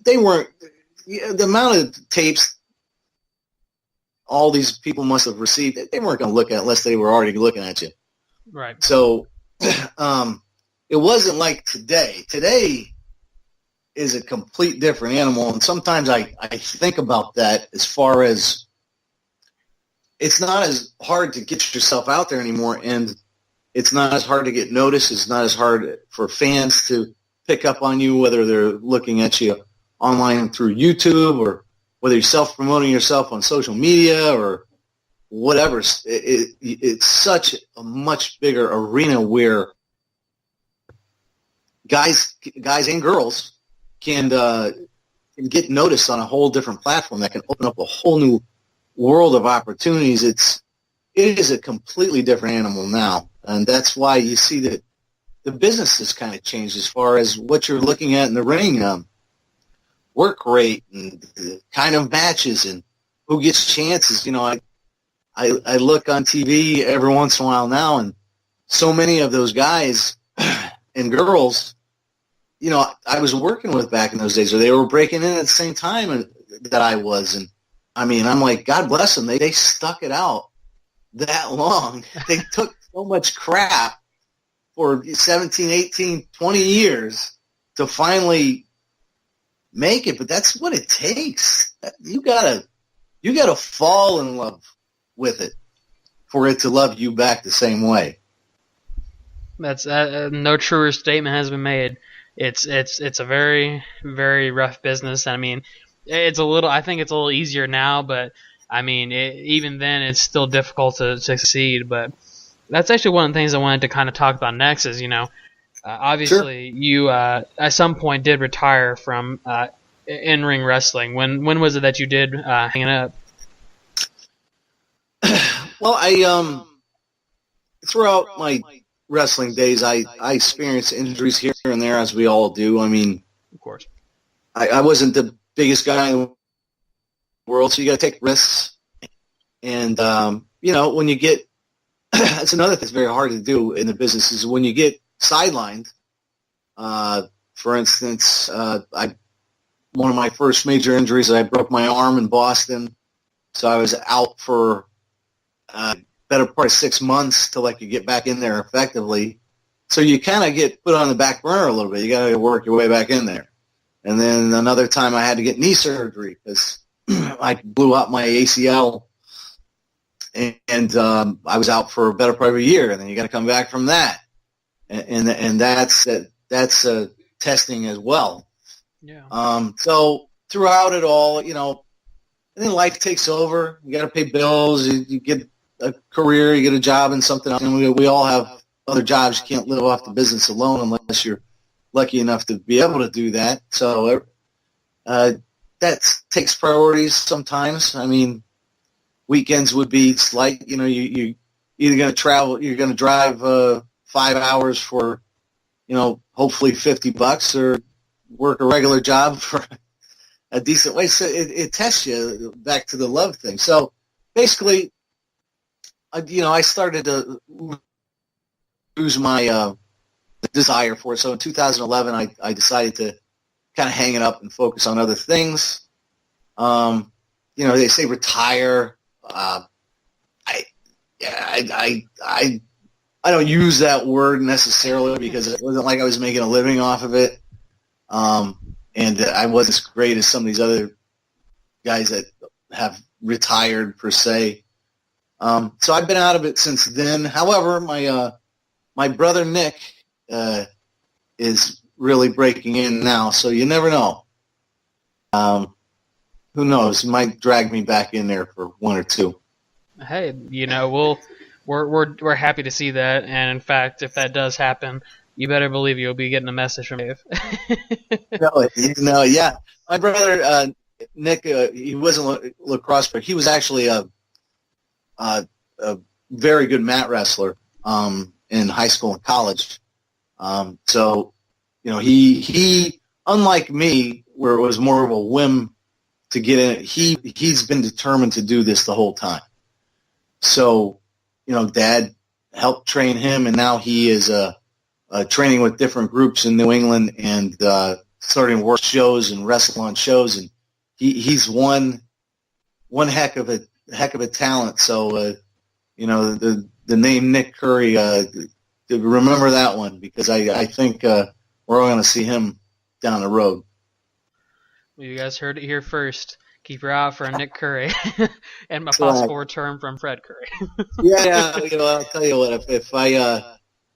D: they weren't, the amount of tapes all these people must have received, they weren't going to look at it unless they were already looking at you.
C: Right.
D: So it wasn't like today. Today is a complete different animal, and sometimes I think about that as far as it's not as hard to get yourself out there anymore, and it's not as hard to get noticed. It's not as hard for fans to pick up on you, whether they're looking at you online through YouTube or whether you're self-promoting yourself on social media or whatever. It's such a much bigger arena where guys and girls can get noticed on a whole different platform that can open up a whole new world of opportunities. It is a completely different animal now, and that's why you see that the business has kind of changed as far as what you're looking at in the ring, work rate and the kind of matches and who gets chances. You know, I look on TV every once in a while now, and so many of those guys and girls, you know, I was working with back in those days, or they were breaking in at the same time that I was. And, I mean, I'm like, God bless them. They stuck it out that long. They took so much crap for 17, 18, 20 years to finally make it. But that's what it takes. You gotta fall in love with it for it to love you back the same way.
C: That's no truer statement has been made. It's a very, very rough business. I mean, I think it's a little easier now, but I mean, even then, it's still difficult to succeed. But that's actually one of the things I wanted to kind of talk about next. Is, you know, obviously sure. You at some point did retire from in-ring wrestling. When was it that you did hang it up?
D: Well, I throughout my wrestling days, I experienced injuries here and there, as we all do. I mean,
C: of course,
D: I wasn't the biggest guy in the world, so you got to take risks. And you know, when you get that's another thing that's very hard to do in the business is when you get sidelined. For instance, one of my first major injuries, I broke my arm in Boston, so I was out for better part of 6 months till I could get back in there effectively. So you kind of get put on the back burner a little bit. You got to work your way back in there. And then another time I had to get knee surgery because I blew out my ACL, and I was out for a better part of a year. And then you got to come back from that, and that's testing as well.
C: Yeah.
D: So throughout it all, you know, and then life takes over. You got to pay bills. You get a career, you get a job and something else. And we all have other jobs. You can't live off the business alone unless you're lucky enough to be able to do that. So that takes priorities sometimes. I mean, weekends would be slight. You know, you either going to travel, you're going to drive 5 hours for, you know, hopefully $50, or work a regular job for a decent wage. So it tests you back to the love thing. So basically, you know, I started to lose my desire for it. So in 2011, I decided to kind of hang it up and focus on other things. You know, they say retire. I don't use that word necessarily because it wasn't like I was making a living off of it. And I wasn't as great as some of these other guys that have retired per se. So I've been out of it since then. However, my brother Nick is really breaking in now, so you never know. Who knows? He might drag me back in there for one or two.
C: Hey, you know, we're happy to see that, and in fact, if that does happen, you better believe you'll be getting a message from Dave.
D: No, yeah. My brother Nick, he wasn't a lacrosse player. He was actually a very good mat wrestler in high school and college. So, you know, he unlike me, where it was more of a whim to get in it, he's been determined to do this the whole time. So, you know, Dad helped train him, and now he is training with different groups in New England and starting to work shows and wrestle on shows, and he's one heck of a talent. So, you know, the name Nick Curry, remember that one, because I think we're all going to see him down the road.
C: Well, you guys heard it here first. Keep your eye out for Nick Curry and my possible return from Fred Curry.
D: Yeah. You know, I'll tell you what.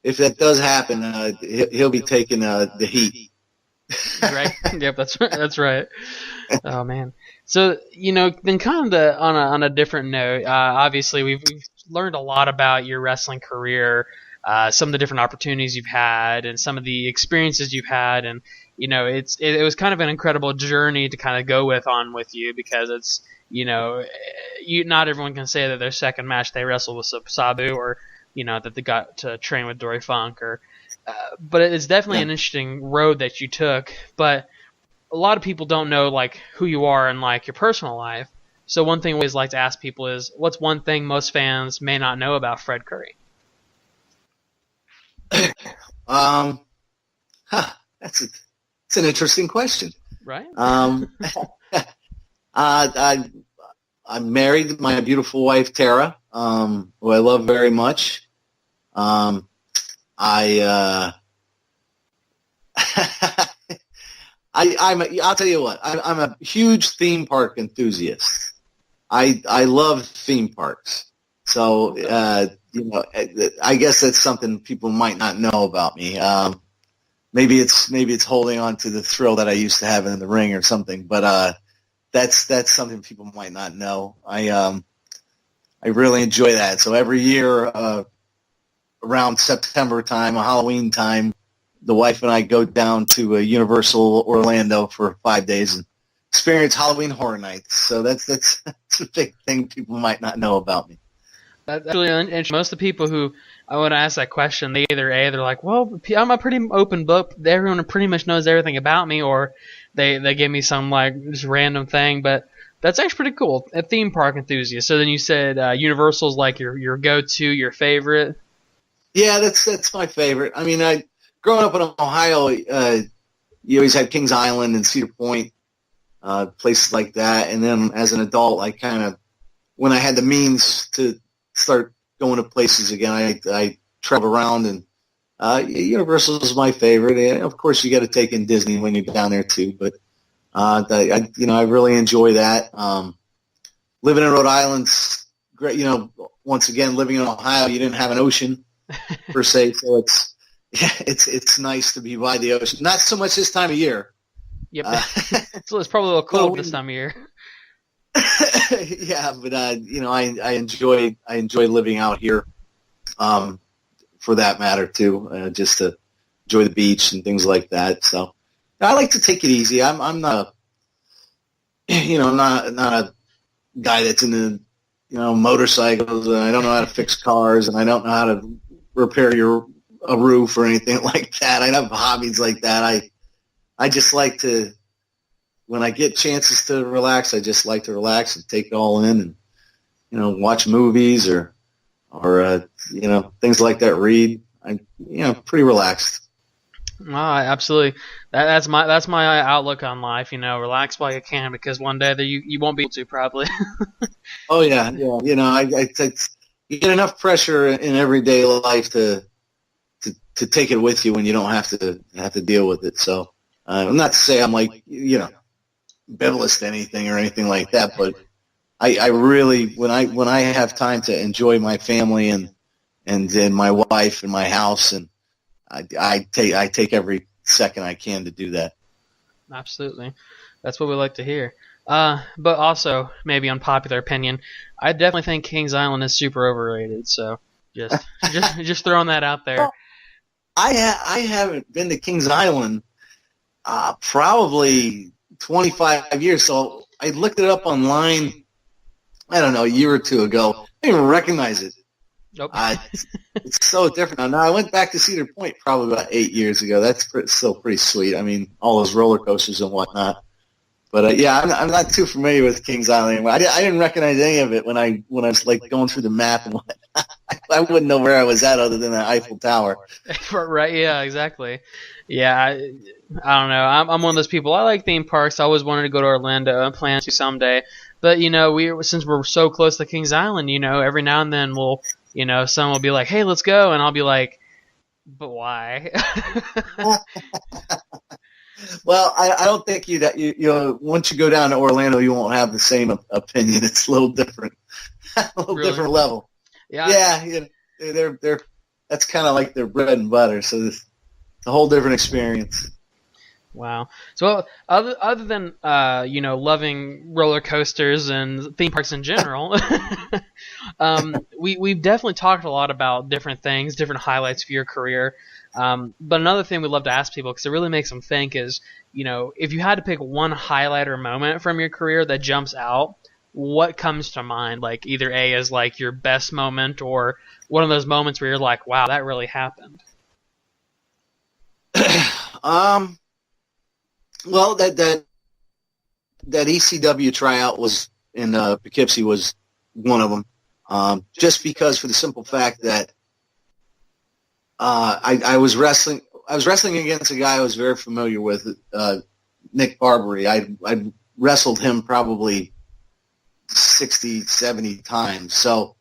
D: If that does happen, he'll be taking the heat.
C: Right. Yep. That's right. Oh man. So then kind of on a different note, obviously we've learned a lot about your wrestling career, some of the different opportunities you've had, and some of the experiences you've had, and it was kind of an incredible journey to kind of go with you, because it's not everyone can say that their second match they wrestled with Sabu, or that they got to train with Dory Funk, or but it's definitely an interesting road that you took. But a lot of people don't know like who you are in like your personal life. So one thing we always like to ask people is, what's one thing most fans may not know about Fred Curry?
D: That's an interesting question.
C: Right.
D: I'm married to my beautiful wife Tara, who I love very much. I'll tell you what, I'm a huge theme park enthusiast. I love theme parks. So, I guess that's something people might not know about me. Maybe it's holding on to the thrill that I used to have in the ring or something, but that's something people might not know. I really enjoy that. So every year, around September time, Halloween time, the wife and I go down to Universal Orlando for 5 days and experience Halloween Horror Nights. So that's a big thing people might not know about me.
C: That's really interesting. Most of the people who I would ask that question, they're like, well, I'm a pretty open book. Everyone pretty much knows everything about me, or they give me some like just random thing. But that's actually pretty cool. A theme park enthusiast. So then you said Universal's like your go-to, your favorite.
D: Yeah, that's my favorite. I mean, growing up in Ohio, you always had Kings Island and Cedar Point, places like that. And then as an adult, I kind of, when I had the means to start going to places again, I travel around, and Universal is my favorite. And of course, you got to take in Disney when you're down there too. But I really enjoy that. Living in Rhode Island's great. Once again, living in Ohio, you didn't have an ocean per se, so it's nice to be by the ocean. Not so much this time of year.
C: Yep. So it's probably a little cold this time of year.
D: Yeah, but I enjoy living out here, for that matter too. Just to enjoy the beach and things like that. So I like to take it easy. I'm not not a guy that's into motorcycles, and I don't know how to fix cars, and I don't know how to repair a roof or anything like that. I don't have hobbies like that. I just like to, when I get chances to relax, I just like to relax and take it all in, and watch movies or things like that. Read. I'm pretty relaxed.
C: Oh, absolutely. That's my outlook on life. Relax while you can, because one day that you won't be able to, probably.
D: Oh yeah. You get enough pressure in everyday life to take it with you when you don't have to deal with it. So I'm not to say I'm like biblical to anything or anything like that, but I really, when I have time to enjoy my family and my wife and my house, and I take every second I can to do that.
C: Absolutely. That's what we like to hear. But also, maybe unpopular opinion, I definitely think Kings Island is super overrated. So just throwing that out there.
D: I haven't been to Kings Island probably 25 years. So I looked it up online, I don't know, a year or two ago. I didn't even recognize it.
C: Nope.
D: It's so different now. I went back to Cedar Point probably about 8 years ago. That's still pretty sweet. I mean, all those roller coasters and whatnot. But I'm not too familiar with Kings Island anymore. I didn't recognize any of it when I was like going through the map and whatnot. I wouldn't know where I was at other than the Eiffel Tower.
C: Right? Yeah, exactly. Yeah, I don't know. I'm one of those people. I like theme parks. I always wanted to go to Orlando and plan to someday. But since we're so close to Kings Island, every now and then we'll. Someone will be like, "Hey, let's go," and I'll be like, "But why?"
D: Well, I don't think once you go down to Orlando, you won't have the same opinion. It's a little different, different level. Yeah. They're that's kind of like their bread and butter. So it's a whole different experience.
C: Wow. So other than loving roller coasters and theme parks in general, we've definitely talked a lot about different things, different highlights of your career. But another thing we'd love to ask people, because it really makes them think, is if you had to pick one highlight or moment from your career that jumps out, what comes to mind? Like either A is like your best moment, or one of those moments where you're like, wow, that really happened.
D: Well, that ECW tryout was in Poughkeepsie was one of them. Just because, for the simple fact that I was wrestling against a guy I was very familiar with, Nick Barbary. I wrestled him probably 60, 70 times. So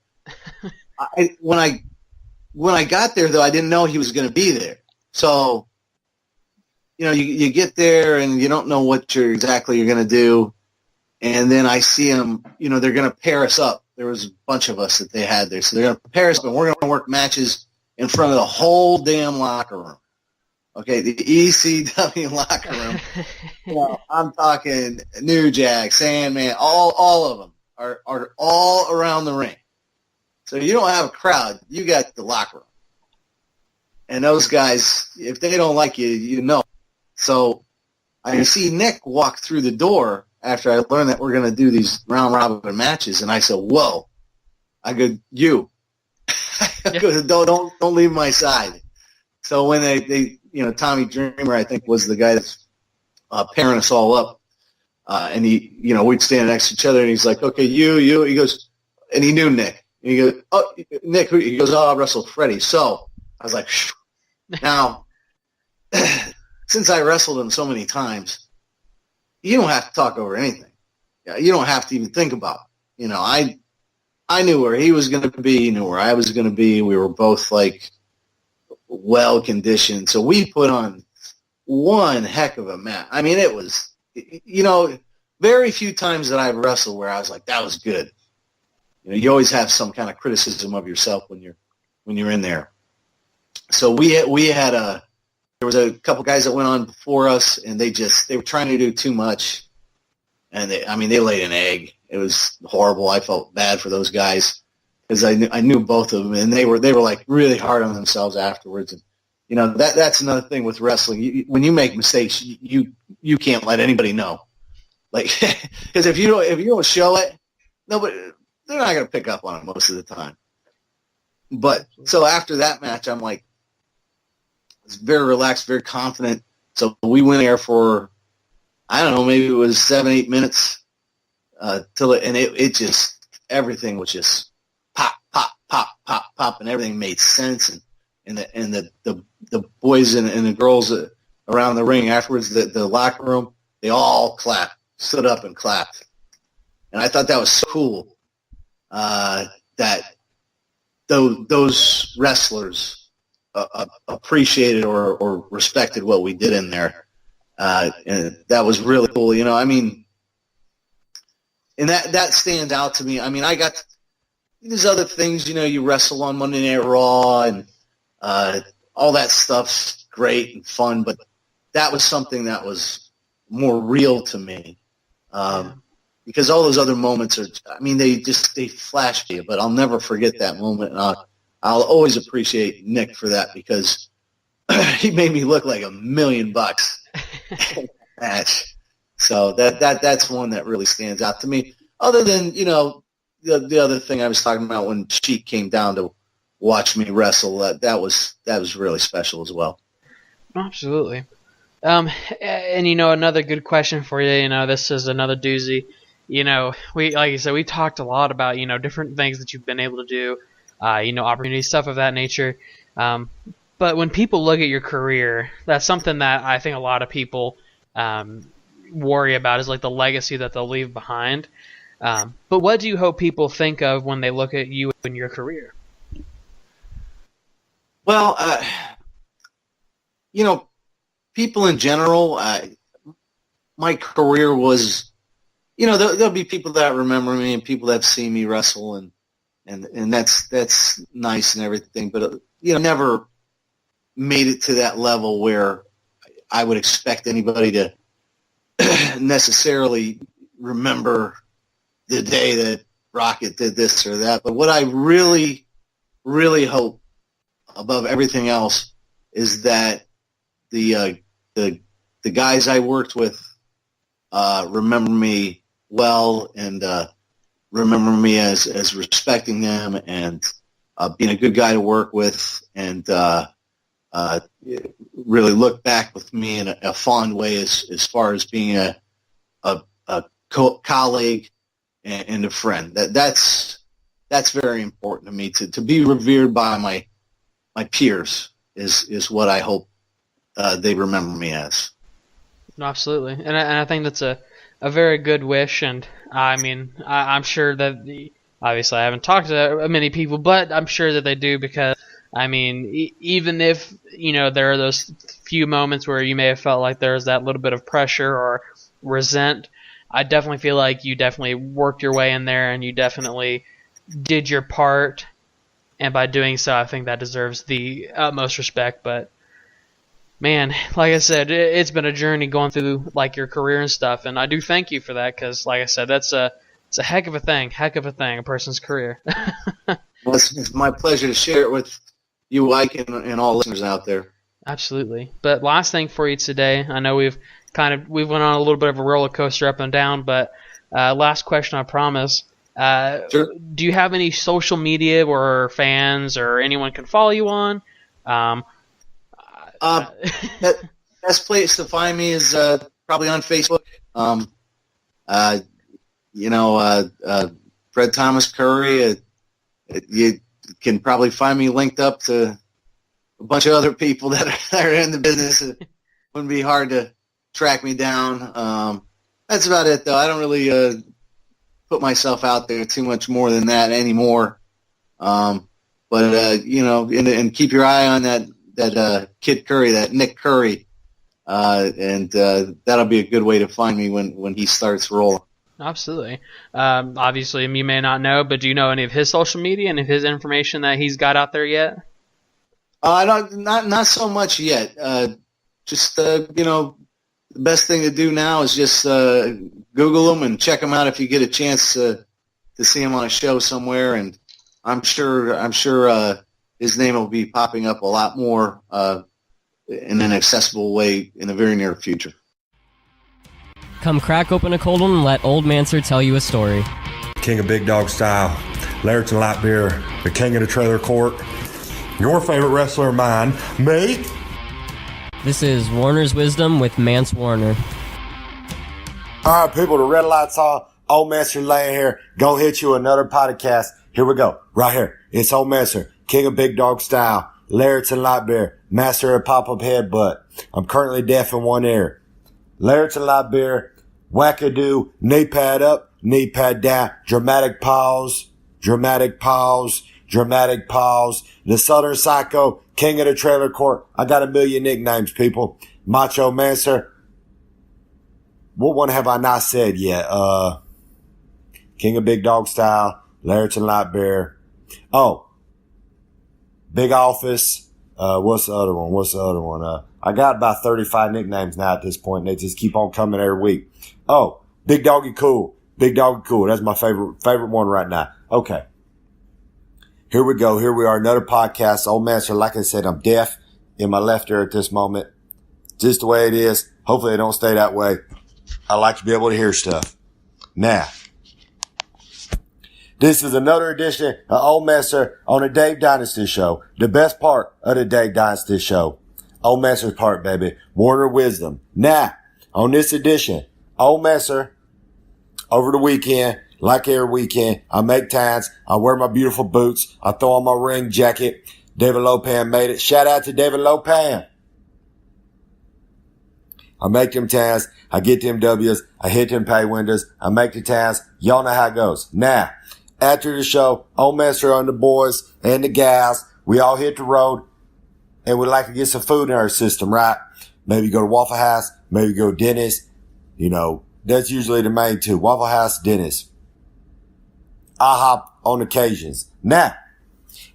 D: when I got there, though, I didn't know he was going to be there. So you get there and you don't know what you're going to do. And then I see him, they're going to pair us up. There was a bunch of us that they had there. So they're going to pair us up, and we're going to work matches in front of the whole damn locker room. Okay, the ECW locker room. I'm talking New Jack, Sandman, all of them are all around the ring. So you don't have a crowd. You got the locker room. And those guys, if they don't like you, you know. So I see Nick walk through the door after I learned that we're going to do these round-robin matches, and I said, whoa. I go, you. I go, don't leave my side. So when they Tommy Dreamer, I think, was the guy that's pairing us all up, and he, we'd stand next to each other, and he's like, okay, you. He goes, and he knew Nick. And he goes, oh, Nick. He goes, oh, I wrestled Freddie. So I was like, phew. Now, since I wrestled him so many times, you don't have to talk over anything. You don't have to even think about it. I knew where he was going to be. He knew where I was going to be. We were both, well-conditioned. So we put on one heck of a match. I mean, it was, very few times that I've wrestled where I was like, that was good. You always have some kind of criticism of yourself when you're in there. So we had there was a couple guys that went on before us, and they were trying to do too much, and they laid an egg. It was horrible. I felt bad for those guys because I knew both of them, and they were like really hard on themselves afterwards. And that's another thing with wrestling. When you make mistakes, you can't let anybody know, because if you don't show it, they're not going to pick up on it most of the time. But so after that match, I'm like, very relaxed, very confident. So we went there for, I don't know, maybe it was 7-8 minutes and it just, everything was just pop, pop, pop, pop, pop, and everything made sense. And the boys and the girls around the ring afterwards, the locker room, they all clapped, stood up and clapped. And I thought that was so cool that those wrestlers appreciated or respected what we did in there. And that was really cool. And that stands out to me. I got these other things, you wrestle on Monday Night Raw and all that stuff's great and fun, but that was something that was more real to me. Because all those other moments they flash you, but I'll never forget that moment. And I'll always appreciate Nick for that because he made me look like $1 million match. So that's one that really stands out to me. Other than the other thing I was talking about when Sheik came down to watch me wrestle, that was really special as well.
C: Absolutely. And another good question for you. This is another doozy. We, like you said, we talked a lot about different things that you've been able to do. Opportunity, stuff of that nature. But when people look at your career, that's something that I think a lot of people worry about is like the legacy that they'll leave behind. But what do you hope people think of when they look at you and your career?
D: Well, people in general, my career was, there'll be people that remember me and people that have seen me wrestle and that's nice and everything, but never made it to that level where I would expect anybody to necessarily remember the day that Rocket did this or that. But what I really, really hope above everything else is that the guys I worked with remember me well and remember me as respecting them and being a good guy to work with, and really look back with me in a fond way as far as being a colleague and a friend. That's very important to me, to be revered by my peers is what I hope they remember me as.
C: Absolutely, and I think that's a very good wish, and I mean, I'm sure that obviously I haven't talked to many people, but I'm sure that they do, because I mean, even if, you know, there are those few moments where you may have felt like there's that little bit of pressure or resent, I definitely feel like you definitely worked your way in there and you definitely did your part, and by doing so, I think that deserves the utmost respect. But man, like I said, it's been a journey going through like your career and stuff, and I do thank you for that, because like I said, it's a heck of a thing, a person's career.
D: Well, it's my pleasure to share it with you, Ike, and all listeners out there.
C: Absolutely. But last thing for you today, I know we've went on a little bit of a roller coaster up and down, but last question, I promise.
D: Sure.
C: Do you have any social media where fans or anyone can follow you on?
D: Best place to find me is probably on Facebook. Fred Thomas Curry. You can probably find me linked up to a bunch of other people that are in the business. It wouldn't be hard to track me down. That's about it, though. I don't really put myself out there too much more than that anymore. And keep your eye on that Kid Curry, that Nick Curry, and that'll be a good way to find me when he starts rolling.
C: Absolutely. Obviously, you may not know, but do you know any of his social media and of his information that he's got out there yet?
D: Not so much yet. The best thing to do now is just Google him and check him out if you get a chance to see him on a show somewhere. And I'm sure his name will be popping up a lot more in an accessible way in the very near future.
E: Come crack open a cold one and let Old Mancer tell you a story.
F: King of Big Dog Style, Laird's and Light Beer, the king of the trailer court, your favorite wrestler of mine, me.
E: This is Warner's Wisdom with Mance Warner.
F: All right, people, the red light's on. Old Mancer laying here. Go hit you another podcast. Here we go. Right here. It's Old Mancer, king of Big Dog Style, Laird's and Light Beer, master of pop-up headbutt. I'm currently deaf in one ear. Laird's and Light Beer, wackadoo, knee pad up, knee pad down, dramatic pause, dramatic pause, dramatic pause. The Southern Psycho, king of the trailer court. I got a million nicknames, people. Macho Mancer. What one have I not said yet? King of Big Dog Style, Laird's and Light Beer. Oh, Big Office. What's the other one? I got about 35 nicknames now at this point, and they just keep on coming every week. Oh, Big Doggy Cool. Big Doggy Cool. That's my favorite one right now. Okay. Here we go. Here we are. Another podcast. Old Mancer, like I said, I'm deaf in my left ear at this moment. Just the way it is. Hopefully it don't stay that way. I like to be able to hear stuff. Now, this is another edition of Old Mancer on the Dave Dynasty Show. The best part of the Dave Dynasty Show. Old Mancer's part, baby. Warner Wisdom. Now, on this edition, Old Mancer, over the weekend, like every weekend, I make times. I wear my beautiful boots. I throw on my ring jacket. David Lopan made it. Shout out to David Lopan. I make them times. I get them W's. I hit them pay windows. I make the times. Y'all know how it goes. Now, after the show, Old Mancer and the boys and the gals, we all hit the road. And we'd like to get some food in our system, right? Maybe go to Waffle House, maybe go to Dennis. That's usually the main two. Waffle House, Dennis. I hop on occasions. Now,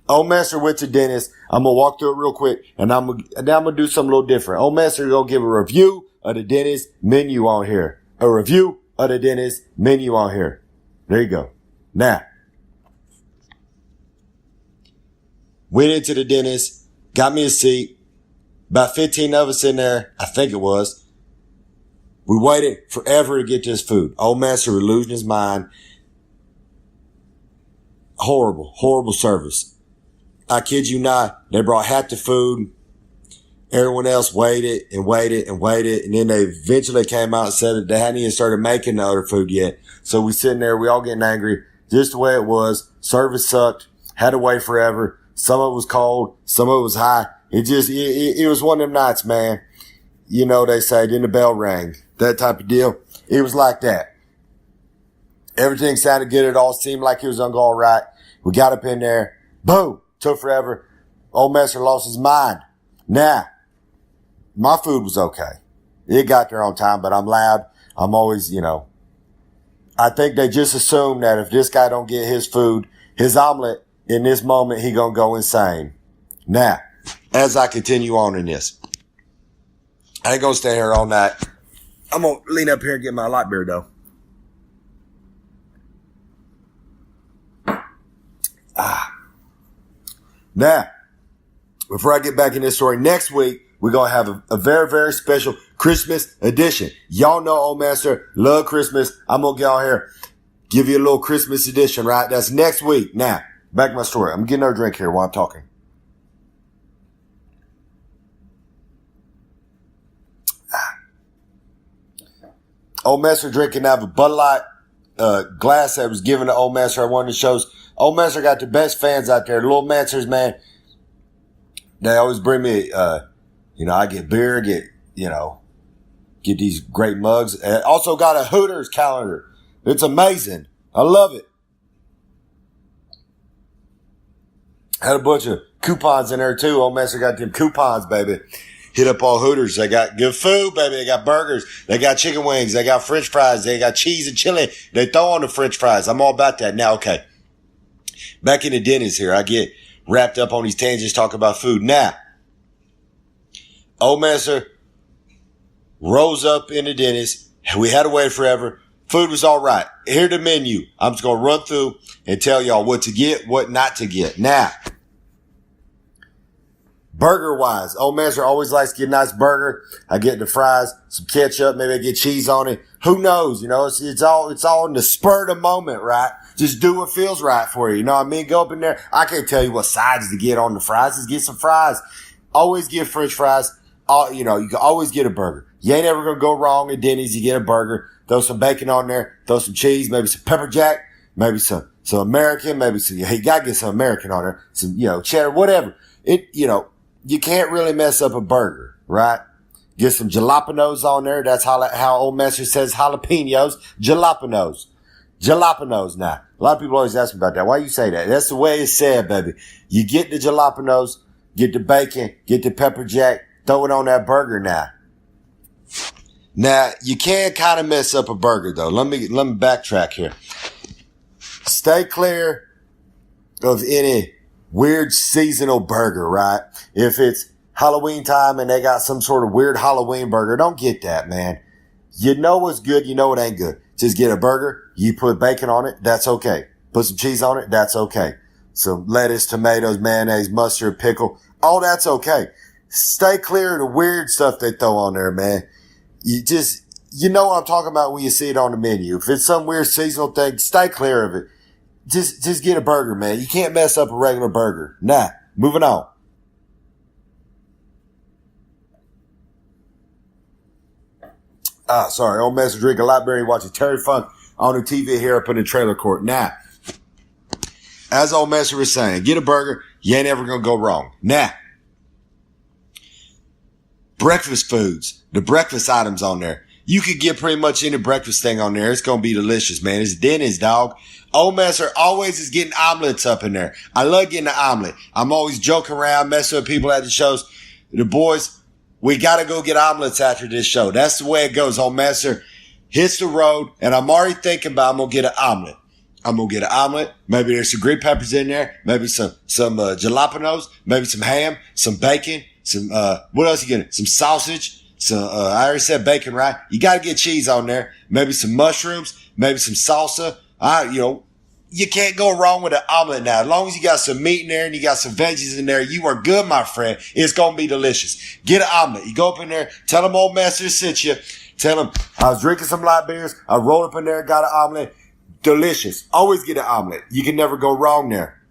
F: Old Master went to dentist. I'm going to walk through it real quick, and I'm going to do something a little different. Old Master going to give a review of the dentist menu on here. A review of the dentist menu on here. There you go. Now, went into the dentist, got me a seat. About 15 of us in there, I think it was. We waited forever to get this food. Old Master was losing his mind. Horrible, horrible service. I kid you not. They brought half the food. Everyone else waited and waited and waited. And then they eventually came out and said that they hadn't even started making the other food yet. So we sitting there, we all getting angry. Just the way it was. Service sucked. Had to wait forever. Some of it was cold. Some of it was high. It was one of them nights, man. You know, they say, then the bell rang. That type of deal. It was like that. Everything sounded good. It all seemed like it was going to go all right. We got up in there. Boom. Took forever. Old Master lost his mind. Now, my food was okay. It got there on time, but I'm loud. I'm always, I think they just assume that if this guy don't get his food, his omelet, in this moment, he gonna go insane. Now, as I continue on in this, I ain't gonna stay here all night. I'm gonna lean up here and get my light beer though. Now, before I get back in this story, next week, we're going to have a very, very special Christmas edition. Y'all know Old Master love Christmas. I'm going to get on here, give you a little Christmas edition, right? That's next week. Now, back to my story. I'm getting another drink here while I'm talking. Old Master drinking out of a Bud Light glass that was given to Old Master at one of the shows. Old Master got the best fans out there. The little Mancers, man, they always bring me, I get beer, get these great mugs. And also got a Hooters calendar. It's amazing. I love it. Had a bunch of coupons in there too. Old Master got them coupons, baby. Hit up all Hooters. They got good food, baby. They got burgers. They got chicken wings. They got French fries. They got cheese and chili. They throw on the French fries. I'm all about that. Now, okay. Back in the dentist here. I get wrapped up on these tangents talking about food. Now, Old Master rose up in the dentist. We had to wait forever. Food was all right. Here's the menu. I'm just going to run through and tell y'all what to get, what not to get. Now, burger-wise, Old Master always likes to get a nice burger. I get the fries, some ketchup, maybe I get cheese on it. Who knows? It's all in the spur of the moment, right? Just do what feels right for you. You know what I mean? Go up in there. I can't tell you what sides to get on the fries. Just get some fries. Always get French fries. You can always get a burger. You ain't ever going to go wrong at Denny's. You get a burger. Throw some bacon on there. Throw some cheese. Maybe some pepper jack. Maybe some American. Maybe some, you got to get some American on there. Some, cheddar, whatever. You can't really mess up a burger, right? Get some jalapenos on there. That's how Old Master says jalapenos. Jalapenos. Jalapenos now. A lot of people always ask me about that. Why you say that? That's the way it's said, baby. You get the jalapenos, get the bacon, get the pepper jack, throw it on that burger now. Now, you can kind of mess up a burger though. Let me backtrack here. Stay clear of any weird seasonal burger, right? If it's Halloween time and they got some sort of weird Halloween burger, don't get that, man. You know what's good, you know it ain't good. Just get a burger, you put bacon on it, that's okay. Put some cheese on it, that's okay. Some lettuce, tomatoes, mayonnaise, mustard, pickle, all that's okay. Stay clear of the weird stuff they throw on there, man. You know what I'm talking about when you see it on the menu. If it's some weird seasonal thing, stay clear of it. Just get a burger, man. You can't mess up a regular burger. Nah, moving on. Sorry. Old Master drink a lot beer. Watching Terry Funk on the TV here up in the trailer court. Now, as Old Master was saying, get a burger. You ain't ever going to go wrong. Now, breakfast foods, the breakfast items on there. You could get pretty much any breakfast thing on there. It's going to be delicious, man. It's Denny's, dog. Old Master always is getting omelets up in there. I love getting an omelet. I'm always joking around, messing with people at the shows. The boys, we got to go get omelets after this show. That's the way it goes. Old Master hits the road, and I'm already thinking about I'm going to get an omelet. I'm going to get an omelet. Maybe there's some green peppers in there. Maybe some jalapenos. Maybe some ham, some bacon, some, what else you getting? Some sausage. Some, I already said bacon, right? You got to get cheese on there. Maybe some mushrooms. Maybe some salsa. You can't go wrong with an omelet now. As long as you got some meat in there and you got some veggies in there, you are good, my friend. It's going to be delicious. Get an omelet. You go up in there, tell them old master sent you. Tell them I was drinking some light beers. I rolled up in there, got an omelet. Delicious. Always get an omelet. You can never go wrong there.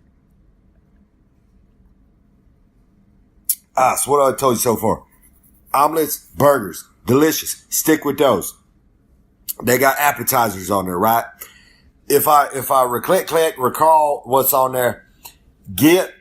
F: So what I told you so far? Omelets, burgers, delicious. Stick with those. They got appetizers on there, right? If I recall what's on there, get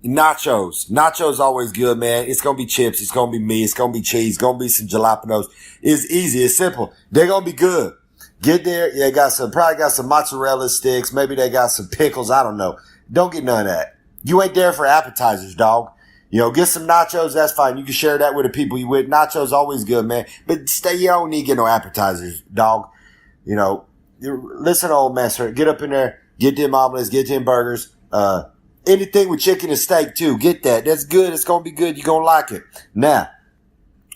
F: nachos. Nachos always good, man. It's gonna be chips. It's gonna be meat. It's gonna be cheese. It's gonna be some jalapenos. It's easy. It's simple. They're gonna be good. Get there. They probably got some mozzarella sticks. Maybe they got some pickles. I don't know. Don't get none of that. You ain't there for appetizers, dog. Get some nachos. That's fine. You can share that with the people you with. Nachos always good, man. But you don't need to get no appetizers, dog. Listen to old master. Get up in there. Get them omelets. Get them burgers. Anything with chicken and steak too. Get that. That's good. It's going to be good. You're going to like it. Now,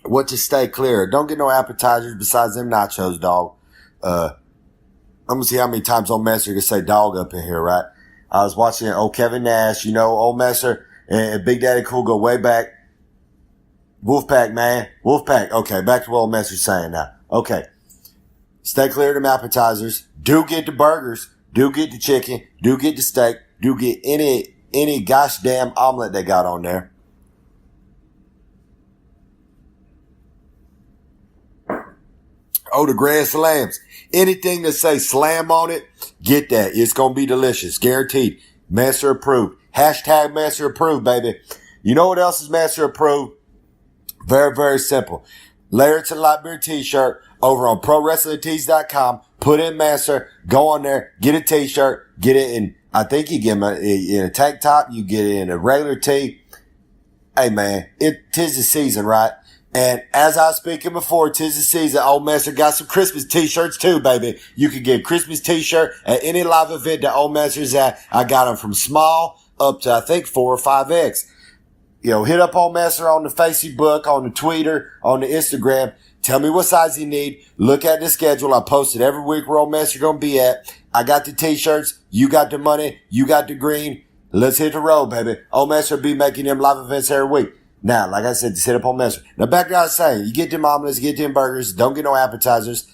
F: what to stay clear. Don't get no appetizers besides them nachos, dog. I'm going to see how many times old master can say dog up in here, right? I was watching old Kevin Nash, old master and Big Daddy Cool go way back. Wolfpack, man. Wolfpack. Okay. Back to what old master's saying now. Okay. Stay clear of them appetizers. Do get the burgers. Do get the chicken. Do get the steak. Do get any gosh damn omelet they got on there. Oh, the grand slams. Anything that say slam on it, get that. It's going to be delicious. Guaranteed. Master approved. Hashtag master approved, baby. You know what else is master approved? Very, very simple. Layer to Light Beer t-shirt over on ProWrestlingTees.com. Put in master. Go on there. Get a t-shirt. Get it in, I think you get them in a tank top. You get it in a regular tee. Hey, man, tis the season, right? And as I was speaking before, tis the season. Old Master got some Christmas t-shirts too, baby. You can get a Christmas t-shirt at any live event that Old Master's at. I got them from small up to, I think, 4 or 5X. Hit up Old Master on the Facebook, on the Twitter, on the Instagram. Tell me what size you need. Look at the schedule. I post it every week where Old Master gonna be at. I got the t-shirts. You got the money. You got the green. Let's hit the road, baby. Old Master will be making them live events every week. Now, like I said, just hit up on Master. Now, back to what I was saying. You get them omelets, get them burgers. Don't get no appetizers.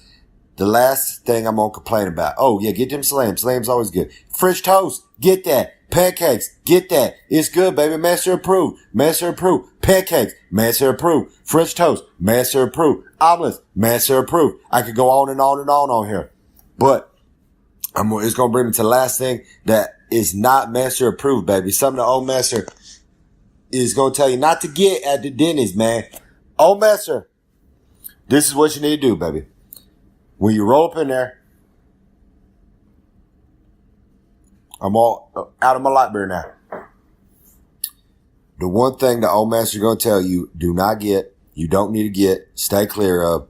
F: The last thing I'm going to complain about. Oh, yeah, get them slams. Slams always good. French toast. Get that. Pancakes. Get that. It's good, baby. Master approved. Master approved. Pancakes. Master approved. French toast. Master approved. Omelets. Master approved. I could go on and on and on here. But it's going to bring me to the last thing that is not master approved, baby. Something the old master is going to tell you not to get at the Denny's, man. Old master, this is what you need to do, baby. When you roll up in there, I'm all out of my light beer now. The one thing the old master is going to tell you, do not get, you don't need to get, stay clear of.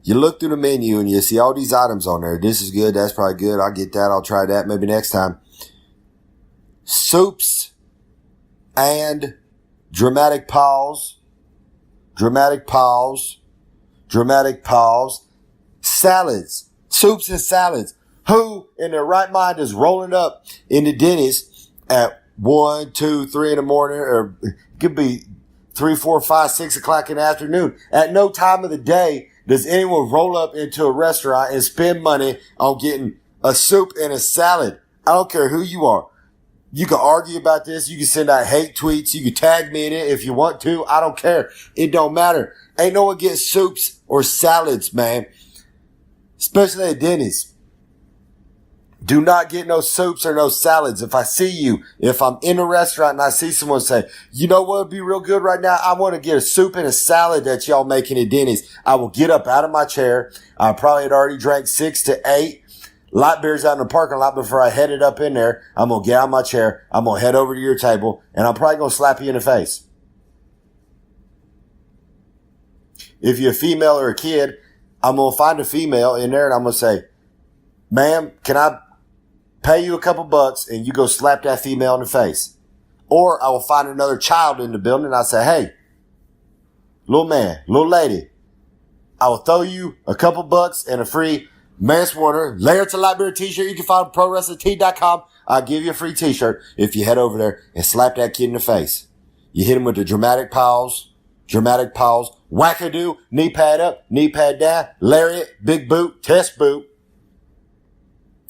F: You look through the menu and you see all these items on there. This is good. That's probably good. I'll get that. I'll try that maybe next time. Soups and dramatic pause, salads, soups and salads. Who in their right mind is rolling up in the Denny's at 1, 2, 3 in the morning, or it could be 3, 4, 5, 6 o'clock in the afternoon? At no time of the day does anyone roll up into a restaurant and spend money on getting a soup and a salad. I don't care who you are. You can argue about this. You can send out hate tweets. You can tag me in it if you want to. I don't care. It don't matter. Ain't no one getting soups or salads, man. Especially at Denny's. Do not get no soups or no salads. If I see you, if I'm in a restaurant and I see someone say, you know what would be real good right now? I want to get a soup and a salad that y'all making at Denny's. I will get up out of my chair. I probably had already drank 6 to 8 light beers out in the parking lot before I headed up in there. I'm going to get out of my chair. I'm going to head over to your table and I'm probably going to slap you in the face. If you're a female or a kid, I'm going to find a female in there and I'm going to say, ma'am, can I pay you a couple bucks, and you go slap that female in the face. Or I will find another child in the building, and I say, hey, little man, little lady, I will throw you a couple bucks and a free Mance Warner Layer to Library t-shirt. You can find it ProWrestlingTee.com. I'll give you a free t-shirt if you head over there and slap that kid in the face. You hit him with the dramatic pause, wackadoo, knee pad up, knee pad down, lariat, big boot, test boot.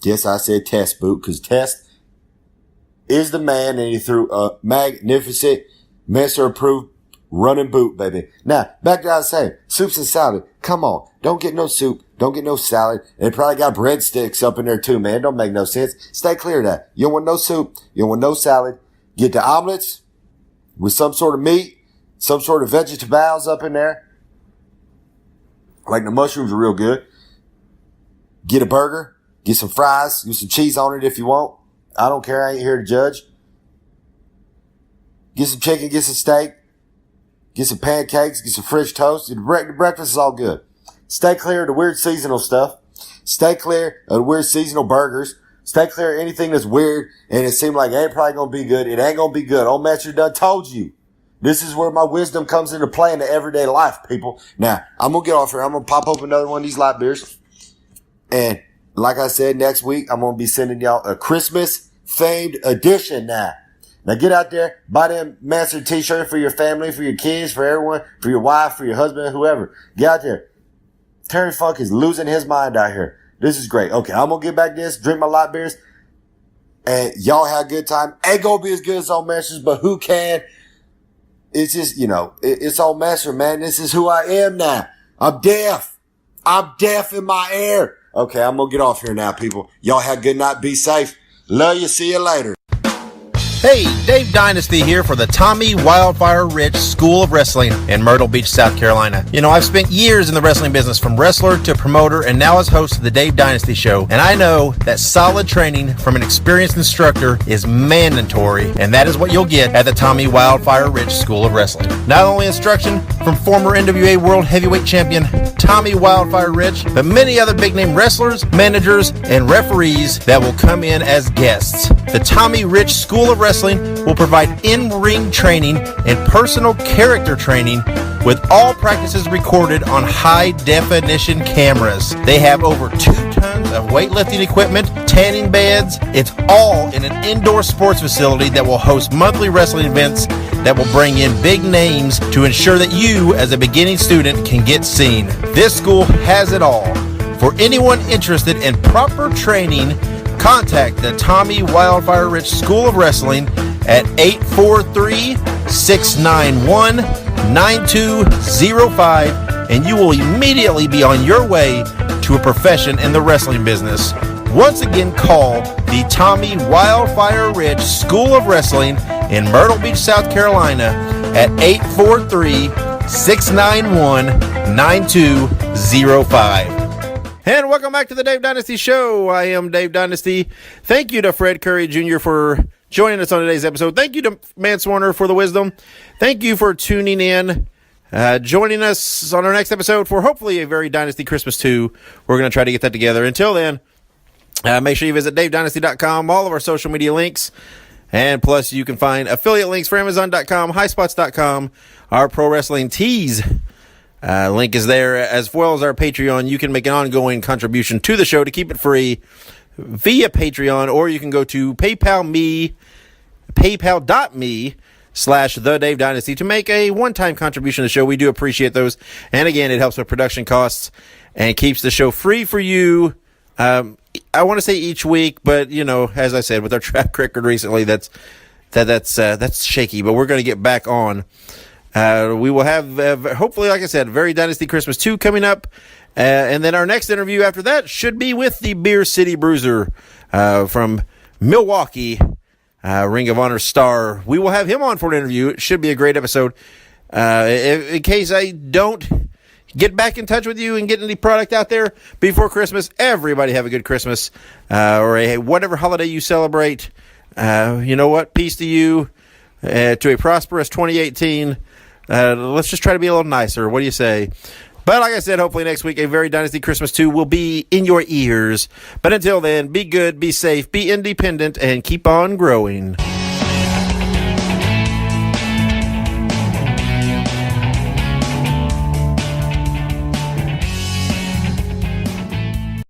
F: Yes, I said test boot, because Test is the man, and he threw a magnificent, Mensa-approved running boot, baby. Now, back to what I was saying, soups and salad. Come on. Don't get no soup. Don't get no salad. They probably got breadsticks up in there too, man. Don't make no sense. Stay clear of that. You don't want no soup. You don't want no salad. Get the omelets with some sort of meat, some sort of vegetables up in there. Like the mushrooms are real good. Get a burger. Get some fries. Get some cheese on it if you want. I don't care. I ain't here to judge. Get some chicken. Get some steak. Get some pancakes, get some French toast. The breakfast is all good. Stay clear of the weird seasonal stuff. Stay clear of the weird seasonal burgers. Stay clear of anything that's weird and it seems like it ain't probably going to be good. It ain't going to be good. Old Master done told you. This is where my wisdom comes into play in the everyday life, people. Now, I'm going to get off here. I'm going to pop open another one of these light beers. And like I said, next week, I'm going to be sending y'all a Christmas-themed edition now. Now get out there, buy them Mance t-shirt for your family, for your kids, for everyone, for your wife, for your husband, whoever. Get out there. Terry Funk is losing his mind out here. This is great. Okay, I'm going to get back to this, drink my light beers, and y'all have a good time. Ain't going to be as good as Old Masters, but who can? It's just, it's Old Master, man. This is who I am now. I'm deaf. I'm deaf in my ear. Okay, I'm going to get off here now, people. Y'all have a good night. Be safe. Love you. See you later.
B: Hey, Dave Dynasty here for the Tommy Wildfire Rich School of Wrestling in Myrtle Beach, South Carolina. I've spent years in the wrestling business, from wrestler to promoter, and now as host of the Dave Dynasty Show. And I know that solid training from an experienced instructor is mandatory, and that is what you'll get at the Tommy Wildfire Rich School of Wrestling. Not only instruction from former NWA World Heavyweight Champion Tommy Wildfire Rich, but many other big-name wrestlers, managers, and referees that will come in as guests. The Tommy Rich School of Wrestling will provide in-ring training and personal character training with all practices recorded on high-definition cameras. They have over 2 tons of weightlifting equipment, tanning beds. It's all in an indoor sports facility that will host monthly wrestling events that will bring in big names to ensure that you, as a beginning student, can get seen. This school has it all. For anyone interested in proper training, contact the Tommy Wildfire Rich School of Wrestling at 843-691-9205, and you will immediately be on your way to a profession in the wrestling business. Once again, call the Tommy Wildfire Rich School of Wrestling in Myrtle Beach, South Carolina at 843-691-9205. And welcome back to the Dave Dynasty Show. I am Dave Dynasty. Thank you to Fred Curry Jr. for joining us on today's episode. Thank you to Mance Warner for the wisdom. Thank you for tuning in, joining us on our next episode for hopefully a very Dynasty Christmas 2. We're going to try to get that together. Until then, make sure you visit DaveDynasty.com, all of our social media links, and plus you can find affiliate links for Amazon.com, HighSpots.com, our Pro Wrestling Tees. Link is there, as well as our Patreon. You can make an ongoing contribution to the show to keep it free via Patreon, or you can go to paypal.me/TheDaveDynasty to make a one-time contribution to the show. We do appreciate those. And again, it helps with production costs and keeps the show free for you. I want to say each week, but as I said, with our track record recently, that's shaky, but we're going to get back on. We will have, hopefully, like I said, very Dynasty Christmas 2 coming up. And then our next interview after that should be with the Beer City Bruiser from Milwaukee, Ring of Honor star. We will have him on for an interview. It should be a great episode. In case I don't get back in touch with you and get any product out there before Christmas, everybody have a good Christmas or whatever holiday you celebrate. You know what? Peace to you, to a prosperous 2018. Let's just try to be a little nicer. What do you say? But like I said, hopefully next week, a very Dynasty Christmas 2 will be in your ears. But until then, be good, be safe, be independent, and keep on growing.